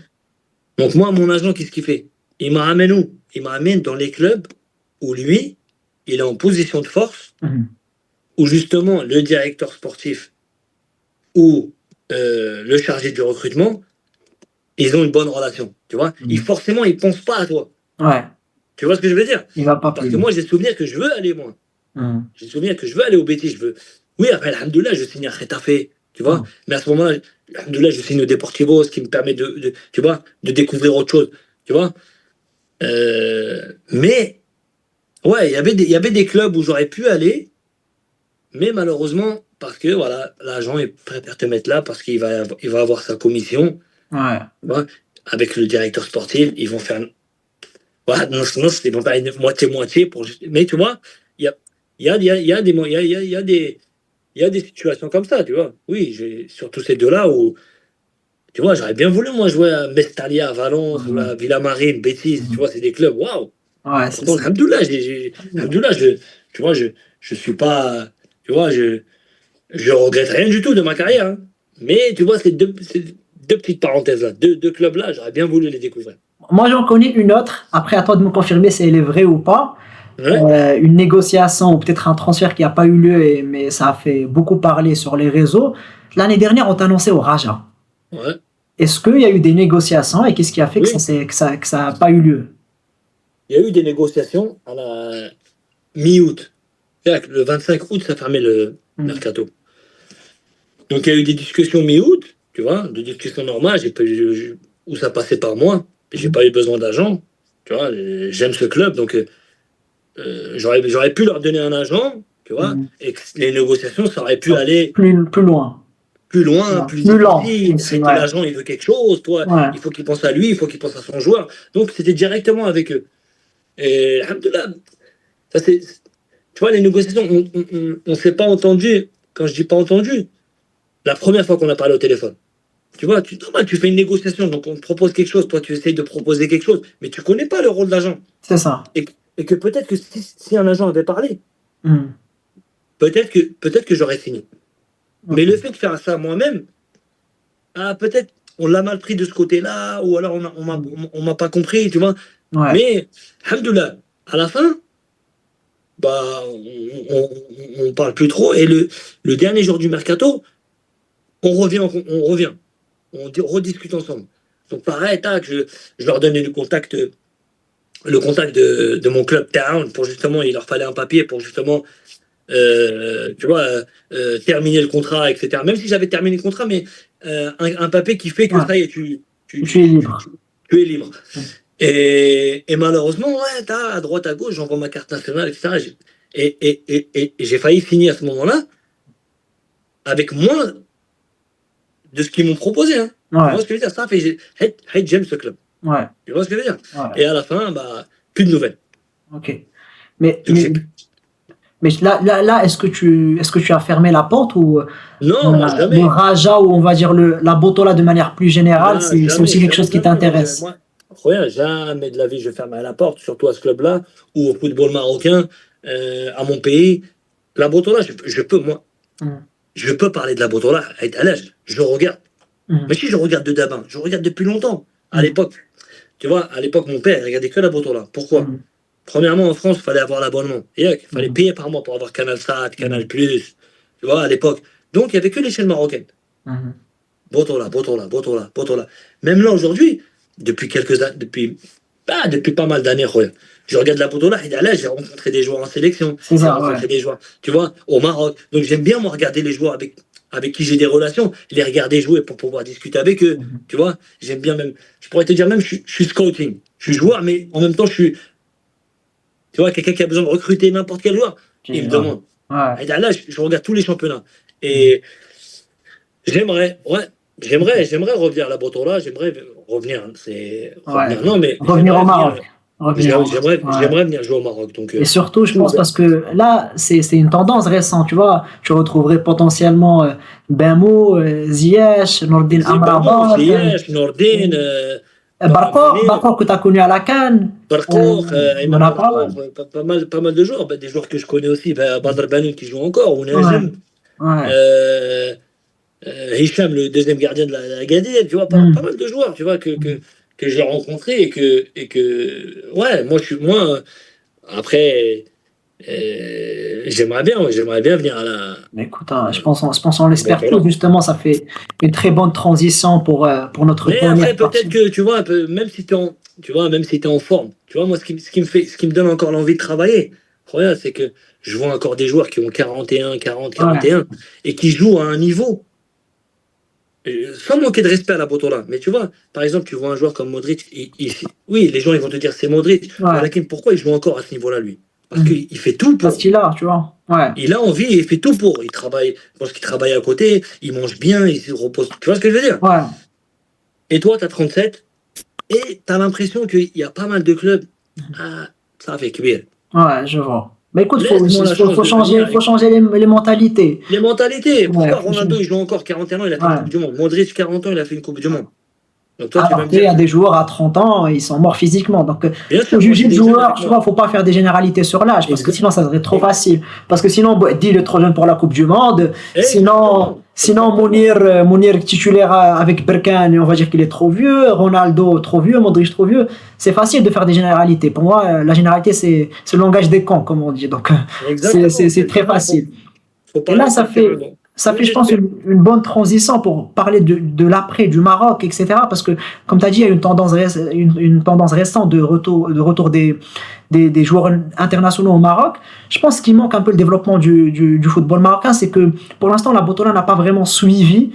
A: Donc moi, mon agent, qu'est-ce qu'il fait? Il me ramène où? Il me ramène dans les clubs où lui, il est en position de force,
B: Mhm.
A: où justement le directeur sportif ou le chargé du recrutement, ils ont une bonne relation. Tu vois?
B: Mhm.
A: Forcément, ils ne pensent pas à toi.
B: Ouais,
A: Tu vois ce que je veux dire?
B: il va pas
A: Parce
B: plus
A: que
B: loin.
A: moi, j'ai le souvenir que je veux aller moi.
B: Mhm.
A: J'ai le souvenir que je veux aller au Betis. Oui, après, alhamdoulilah, je signe à Retafe. Tu vois?
B: Mhm.
A: Mais à ce moment-là, alhamdoulilah, je signe au Deportivo, ce qui me permet tu vois, de découvrir autre chose. Tu vois? Mais ouais, il y avait des clubs où j'aurais pu aller, mais malheureusement, parce que voilà, l'agent est préfère te mettre là parce qu'il va avoir sa commission,
B: Ouais.
A: tu vois, avec le directeur sportif, ils vont faire. Voilà, non, non, ils vont faire une moitié-moitié Mais tu vois, il y a, il y a des, il y a des situations comme ça, tu vois. Oui, surtout ces deux-là où, tu vois, j'aurais bien voulu, moi, jouer à Mestalia, à Valence, ou à
B: Mhm.
A: Villamarine, Betis, tu
B: Mhm.
A: vois, c'est des clubs, waouh!
B: Ouais, c'est
A: Pourtant,
B: ça.
A: alhamdoulilah, alhamdoulilah, tu vois, je suis pas, tu vois, je regrette rien du tout de ma carrière, hein. Mais tu vois, ces deux petites parenthèses-là, deux clubs-là, j'aurais bien voulu les découvrir.
B: Moi, j'en connais une autre. Après, à toi de me confirmer si elle est vraie ou pas.
A: Ouais,
B: Une négociation ou peut-être un transfert qui n'a pas eu lieu, mais ça a fait beaucoup parler sur les réseaux. L'année dernière, on t'a annoncé au Raja.
A: ouais,
B: Est-ce qu'il y a eu des négociations et qu'est-ce qui a fait que
A: oui.
B: ça a pas eu lieu?
A: Il y a eu des négociations à la mi-août. C'est-à-dire que le 25 août, ça fermait le
B: Hmm.
A: mercato. Donc, il y a eu des discussions mi-août, tu vois, des discussions normales, où ça passait par moi. J'ai
B: Hmm.
A: pas eu besoin d'agent, tu vois, j'aime ce club, donc j'aurais pu leur donner un agent, tu vois,
B: Hmm.
A: et que les négociations, ça aurait pu aller
B: Plus loin.
A: plus loin,
B: Ouais.
A: plus
B: Plus lent
A: difficile.
B: aussi,
A: Et
B: ouais.
A: l'agent, il veut quelque chose. Toi,
B: Ouais.
A: il faut qu'il pense à lui, il faut qu'il pense à son joueur. Donc, c'était directement avec eux. Et alhamdoulilah, ça c'est. Tu vois, les négociations, on s'est pas entendu. Quand je dis pas entendu, la première fois qu'on a parlé au téléphone. Tu vois, normal, tu fais une négociation, donc on te propose quelque chose, toi tu essayes de proposer quelque chose, mais tu connais pas le rôle de l'agent.
B: C'est ça.
A: Et que peut-être que si un agent avait parlé,
B: Hmm.
A: peut-être que j'aurais signé. Mais
B: Ok.
A: le fait de faire ça moi-même, ah, peut-être on l'a mal pris de ce côté-là, ou alors
B: Hmm.
A: on m'a pas compris, tu vois.
B: Ouais.
A: Mais, alhamdoulilah, à la fin, bah, on parle plus trop. Et le dernier jour du mercato, on revient, rediscute ensemble. Donc pareil, tac, je leur donnais le contact de mon club Town pour justement, il leur fallait un papier pour justement, tu vois, terminer le contrat, etc. Même si j'avais terminé le contrat, mais un papier qui fait que
B: Ouais.
A: ça y est,
B: Tu es libre.
A: tu es libre.
B: Hmm.
A: Et malheureusement, ouais, à droite, à gauche, j'envoie ma carte nationale, etc. Et j'ai failli finir à ce moment-là avec moins de ce qu'ils m'ont proposé. Hein. Tu
B: Ouais.
A: vois ce que je veux dire? Ça fait, hey, j'aime ce club.
B: Ouais.
A: Tu vois ce que je veux dire?
B: Ouais.
A: Et à la fin, bah, plus de nouvelles.
B: Ok. Mais,
A: Donc,
B: mais, mais là, est-ce que tu as fermé la porte ou
A: non,
B: le
A: jamais.
B: Raja ou on va dire la Botola de manière plus générale,
A: Non,
B: c'est
A: jamais,
B: aussi quelque
A: jamais
B: chose
A: de
B: qui
A: la vie. Moi,
B: t'intéresse?
A: rien, jamais de la vie, je ferme la porte, surtout à ce club-là, ou au football marocain, à mon pays. La Botola, je peux, moi,
B: Hmm.
A: je peux parler de la Botola. À l'âge, je regarde. Mais
B: Hmm.
A: si je regarde de Dabin, je regarde depuis longtemps. À
B: Hmm.
A: l'époque, tu vois, à l'époque, mon père, il regardait que la Botola. Pourquoi?
B: Hmm.
A: Premièrement, en France, il fallait avoir l'abonnement. Il fallait
B: Hmm.
A: payer par mois pour avoir Canal Sat,
B: Hmm.
A: Canal Plus, tu vois, à l'époque. Donc, il n'y avait que les chaînes marocaines.
B: Hmm.
A: Botola, Botola, Botola, Botola. Même là, aujourd'hui, depuis quelques années, depuis pas mal d'années, ouais, je regarde la Botola et là, j'ai rencontré des joueurs en sélection,
B: C'est
A: j'ai
B: ça, ouais.
A: rencontré des joueurs, tu vois, au Maroc. Donc, j'aime bien, moi, regarder les joueurs avec qui j'ai des relations, les regarder jouer pour pouvoir discuter avec eux,
B: Hmm.
A: tu vois. J'aime bien même, je pourrais te dire même, je suis scouting. Je suis joueur, mais en même temps, tu vois, quelqu'un qui a besoin de recruter n'importe quel joueur, il me
B: Ouais.
A: demande.
B: Ouais.
A: Et là, je regarde tous les championnats.
B: Hmm.
A: Et ouais, j'aimerais revenir à la Botola, j'aimerais revenir, c'est
B: Ouais.
A: revenir, non, mais
B: Revenir au
A: j'aimerais venir,
B: Maroc. Revenir au Maroc. Ouais.
A: j'aimerais venir jouer au Maroc. Donc,
B: Et surtout,
A: je
B: je
A: suis
B: pense
A: ouvert.
B: parce que là, c'est une tendance récente, tu vois. Tu retrouverais potentiellement Bemou, Ziyech, Nordin
A: Bamou,
B: Amrabat,
A: Ziyech, Nordin, Mounir,
B: Barco que tu as connu à la Cannes.
A: Barkour,
B: Il y en
A: Ayman
B: a pas mal.
A: Barkour, pas mal de joueurs, des joueurs que je connais aussi, Badr Banoun qui joue encore, ou
B: Ouais,
A: Najm,
B: ouais.
A: euh, Hicham, le deuxième gardien de la Gadiel, tu vois, pas
B: Hmm.
A: mal de joueurs, tu vois,
B: Hmm.
A: que j'ai rencontrés ouais, moi, après, j'aimerais bien venir
B: Mais écoute, hein,
A: à
B: je pense on l'espère tous,
A: Botola.
B: justement, ça fait une très bonne transition pour notre
A: Mais après,
B: dernière
A: peut-être
B: partie.
A: que, tu vois, même si t'es en forme, tu vois, moi, ce qui me donne encore l'envie de travailler, regarde, c'est que je vois encore des joueurs qui ont 41, 40,
B: Ouais.
A: 41, et qui jouent à un niveau. Sans manquer de respect à la Botola, mais tu vois, par exemple, tu vois un joueur comme Modric, oui, les gens ils vont te dire c'est Modric,
B: Ouais.
A: Walakin, pourquoi il joue encore à ce niveau-là, lui? Parce
B: Hmm.
A: qu'il fait tout
B: Parce
A: pour.
B: qu'il a, tu vois. Ouais.
A: Il a envie et il fait tout pour. Il travaille, je pense qu'il travaille à côté, il mange bien, il se repose. Tu vois ce que je veux dire?
B: Ouais.
A: Et toi, tu as 37 et tu as l'impression qu'il y a pas mal de clubs. Ah, ça fait cuire.
B: Ouais, je vois. Mais écoute,
A: Laisse-moi la chance de venir.
B: faut changer les mentalités.
A: Les mentalités.
B: Ouais,
A: Pourquoi
B: faut
A: Ronaldo,
B: changer.
A: il joue encore 41 ans, il a fait une
B: Ouais.
A: Coupe du Monde. Modric, 40 ans, il a fait une Coupe du Monde. Donc toi, tu vas
B: Alors
A: me
B: qu'il y
A: dire
B: a
A: que.
B: des joueurs à 30 ans, ils sont morts physiquement. Donc,
A: Bien
B: faut
A: sûr, moi
B: juger
A: j'ai
B: le
A: des jeunes
B: joueur,
A: avec
B: tu vois,
A: moi.
B: faut pas faire des généralités sur l'âge, parce que
A: Exact.
B: sinon, ça serait trop facile. Parce que sinon, Boadi, il est trop jeune pour la Coupe du Monde.
A: Exactement,
B: Sinon
A: exactement.
B: Mounir titulaire avec Berkane, on va dire qu'il est trop vieux. Ronaldo, trop vieux. Modric, trop vieux. C'est facile de faire des généralités. Pour moi, la généralité, c'est le langage des cons, comme on dit. Donc,
A: Exactement.
B: c'est très facile.
A: Faut
B: Et là,
A: parler sur le terrain. Donc.
B: ça
A: Mais
B: fait, je pense,
A: j'espère.
B: une bonne transition pour parler de l'après, du Maroc, etc. Parce que, comme tu as dit, il y a une tendance récente de retour des joueurs internationaux au Maroc. Je pense qu'il manque un peu le développement du football marocain. C'est que, pour l'instant, la Botola n'a pas vraiment suivi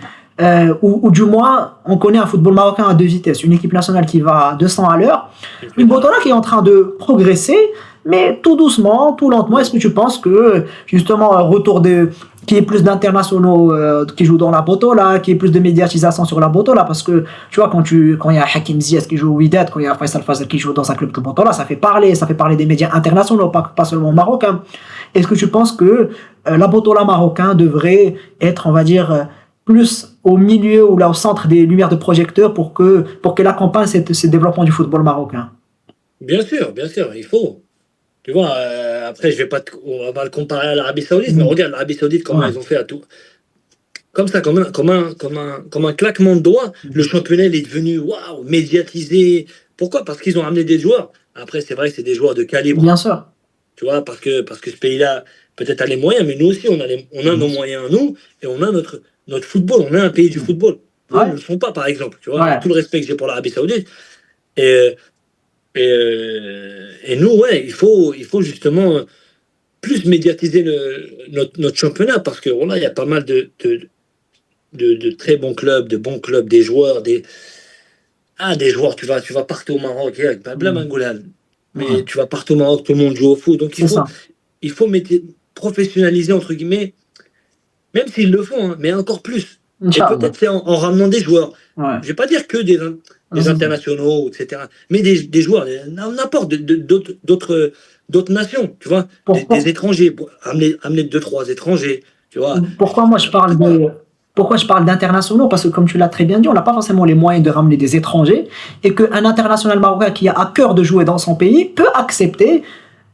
B: ou du moins, on connaît un football marocain à deux vitesses. Une équipe nationale qui va à 200 à l'heure, une Botola qui est en train de progresser, mais tout doucement, tout lentement. Est-ce que tu penses que, justement, qu'il y ait plus d'internationaux qui jouent dans la Botola, qu'il y ait plus de médiatisation sur la Botola, parce que, tu vois, quand il y a Hakim Ziyech qui joue au Wydad, quand il y a Faisal Fazal qui joue dans un club de Botola, ça fait parler des médias internationaux, pas seulement marocains. Est-ce que tu penses que la Botola marocain devrait être, on va dire, plus au milieu ou là au centre des lumières de projecteurs pour qu'elle accompagne ce développement du football marocain?
A: Bien sûr, il faut. Tu vois, après, on va pas le comparer à l'Arabie Saoudite, mais regarde l'Arabie Saoudite, comment
B: Ouais.
A: ils ont fait à tout. Comme ça, comme un claquement de doigts, le championnat il est devenu waouh, médiatisé. Pourquoi? Parce qu'ils ont amené des joueurs. Après, c'est vrai que c'est des joueurs de calibre.
B: Bien sûr.
A: Tu vois, parce que ce pays-là, peut-être a les moyens, mais nous aussi, on a nos moyens, nous, et on a notre football. On est un pays du football. Eux
B: Ouais.
A: ne le sont pas, par exemple. Tu vois,
B: Ouais.
A: avec tout le respect que j'ai pour l'Arabie Saoudite. Et, et nous, ouais, il faut justement plus médiatiser notre championnat parce que voilà, il y a pas mal de très bons clubs, des joueurs, des joueurs, tu vas partout au Maroc, avec Blabla Angoulal.
B: Ouais.
A: Mais tu vas partout au Maroc, tout le monde joue au foot. Donc
B: C'est ça.
A: il faut professionnaliser, entre guillemets, même s'ils le font, hein, mais encore plus. Et
B: Inch'Allah.
A: peut-être c'est en ramenant des joueurs.
B: Ouais.
A: Je vais pas dire que des internationaux, etc. Mais des joueurs, n'importe, d'autres nations, tu vois,
B: Pourquoi,
A: des étrangers, amener deux, trois étrangers, tu vois.
B: pourquoi moi je parle de, pourquoi je parle d'internationaux? Parce que comme tu l'as très bien dit, on n'a pas forcément les moyens de ramener des étrangers et qu'un international marocain qui a à cœur de jouer dans son pays peut accepter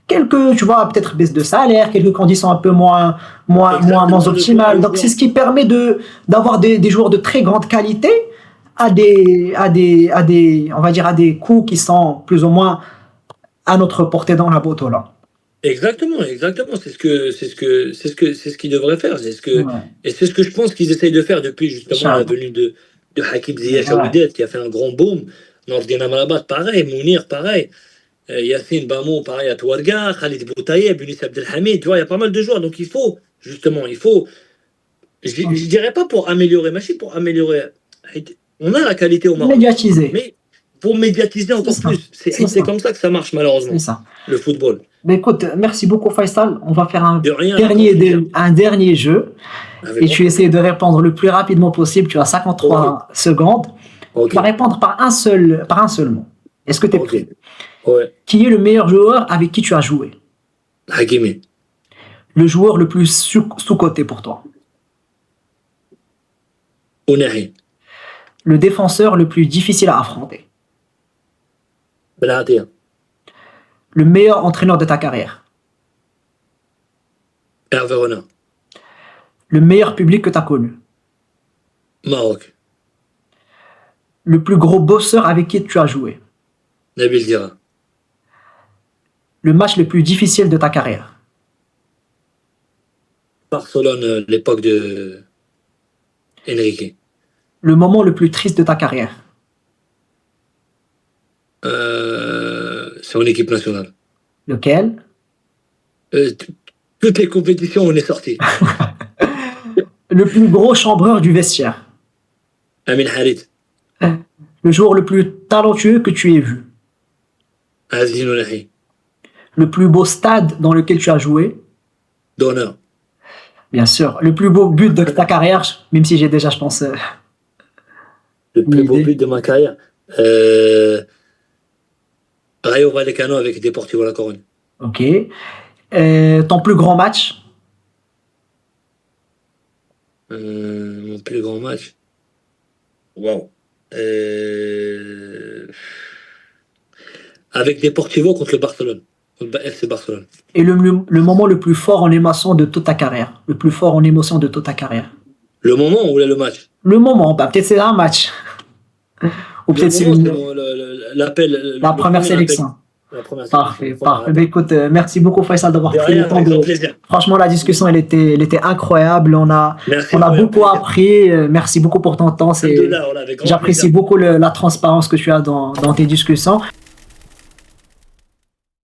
B: quelques, tu vois, peut-être baisse de salaire, quelques conditions un peu moins optimales. Donc c'est ce qui permet d'avoir des joueurs de très grande qualité on va dire, à des coûts qui sont plus ou moins à notre portée dans la Botola.
A: Exactement. C'est ce qu'ils devraient faire.
B: Ouais.
A: Et c'est ce que je pense qu'ils essayent de faire depuis justement la
B: Inch'Allah.
A: venue de Hakim Ziyech à
B: Ouais.
A: Wydad, qui a fait un grand boom. Nordin Amrabat, pareil. Mounir, pareil. Yassine Bamou, pareil à Touarga. Khalid Boutayeb, Younis Abdelhamid. Tu vois, il y a pas mal de joueurs. Donc je dirais pas pour améliorer, mais si pour améliorer. On a la qualité au Maroc.
B: Médiatisé.
A: Mais pour médiatiser
B: C'est
A: encore
B: ça.
A: plus.
B: C'est
A: C'est
B: ça.
A: comme ça que ça marche,
B: C'est
A: malheureusement,
B: ça.
A: le football.
B: Ben écoute, merci beaucoup Faisal. On va faire
A: De rien, avec grand plaisir.
B: un dernier jeu
A: Avec
B: et
A: grand
B: tu essaies
A: plaisir.
B: de répondre le plus rapidement possible. Tu as 53 secondes.
A: Ok,
B: Tu vas répondre par un seul mot. Est-ce que tu es
A: ok.
B: prêt?
A: Ouais.
B: Qui est le meilleur joueur avec qui tu as joué?
A: Hakimi.
B: Le joueur le plus sous-coté pour toi?
A: Ounahi.
B: Le défenseur le plus difficile à affronter?
A: Benatia.
B: Le meilleur entraîneur de ta carrière?
A: Hervé Renard.
B: Le meilleur public que tu as connu?
A: Maroc.
B: Le plus gros bosseur avec qui tu as joué?
A: Nabil Dira.
B: Le match le plus difficile de ta carrière?
A: Barcelone, l'époque de Enrique.
B: Le moment le plus triste de ta carrière?
A: C'est en équipe nationale.
B: Lequel?
A: Toutes les compétitions, on est sorti.
B: Le plus gros chambreur du vestiaire?
A: Amin Harit.
B: Le joueur le plus talentueux que tu aies vu?
A: Aziz Ounahi.
B: Le plus beau stade dans lequel tu as joué?
A: D'honneur.
B: Bien sûr. Le plus beau but de ta carrière, même si j'ai déjà, je pense,
A: Le plus
B: une
A: beau
B: idée.
A: but de ma carrière. Rayo Vallecano avec Deportivo La Corogne.
B: Ok. Ton plus grand match?
A: Mon plus grand match. Wow. Avec Deportivo contre le Barcelone. Contre le FC Barcelone.
B: Et le moment le plus fort en émotion de toute ta carrière? Le plus fort en émotion de toute ta carrière?
A: Le moment ou là, le match?
B: Le moment, bah, peut-être c'est un match. Ou
A: Le
B: peut-être c'est
A: moment, c'est l'appel.
B: la
A: le
B: première
A: premier
B: sélection.
A: appel. La première
B: Parfait,
A: sélection.
B: parfait. Ben, écoute, merci beaucoup Faisal d'avoir
A: De
B: pris le
A: rien,
B: temps
A: avec grand
B: de...
A: plaisir.
B: Franchement, la discussion, elle était incroyable.
A: Merci,
B: On a
A: frère,
B: beaucoup
A: plaisir.
B: appris. Merci beaucoup pour ton temps.
A: Alhamdoulilah, voilà, avec grand
B: J'apprécie
A: plaisir.
B: beaucoup la transparence que tu as dans tes discussions.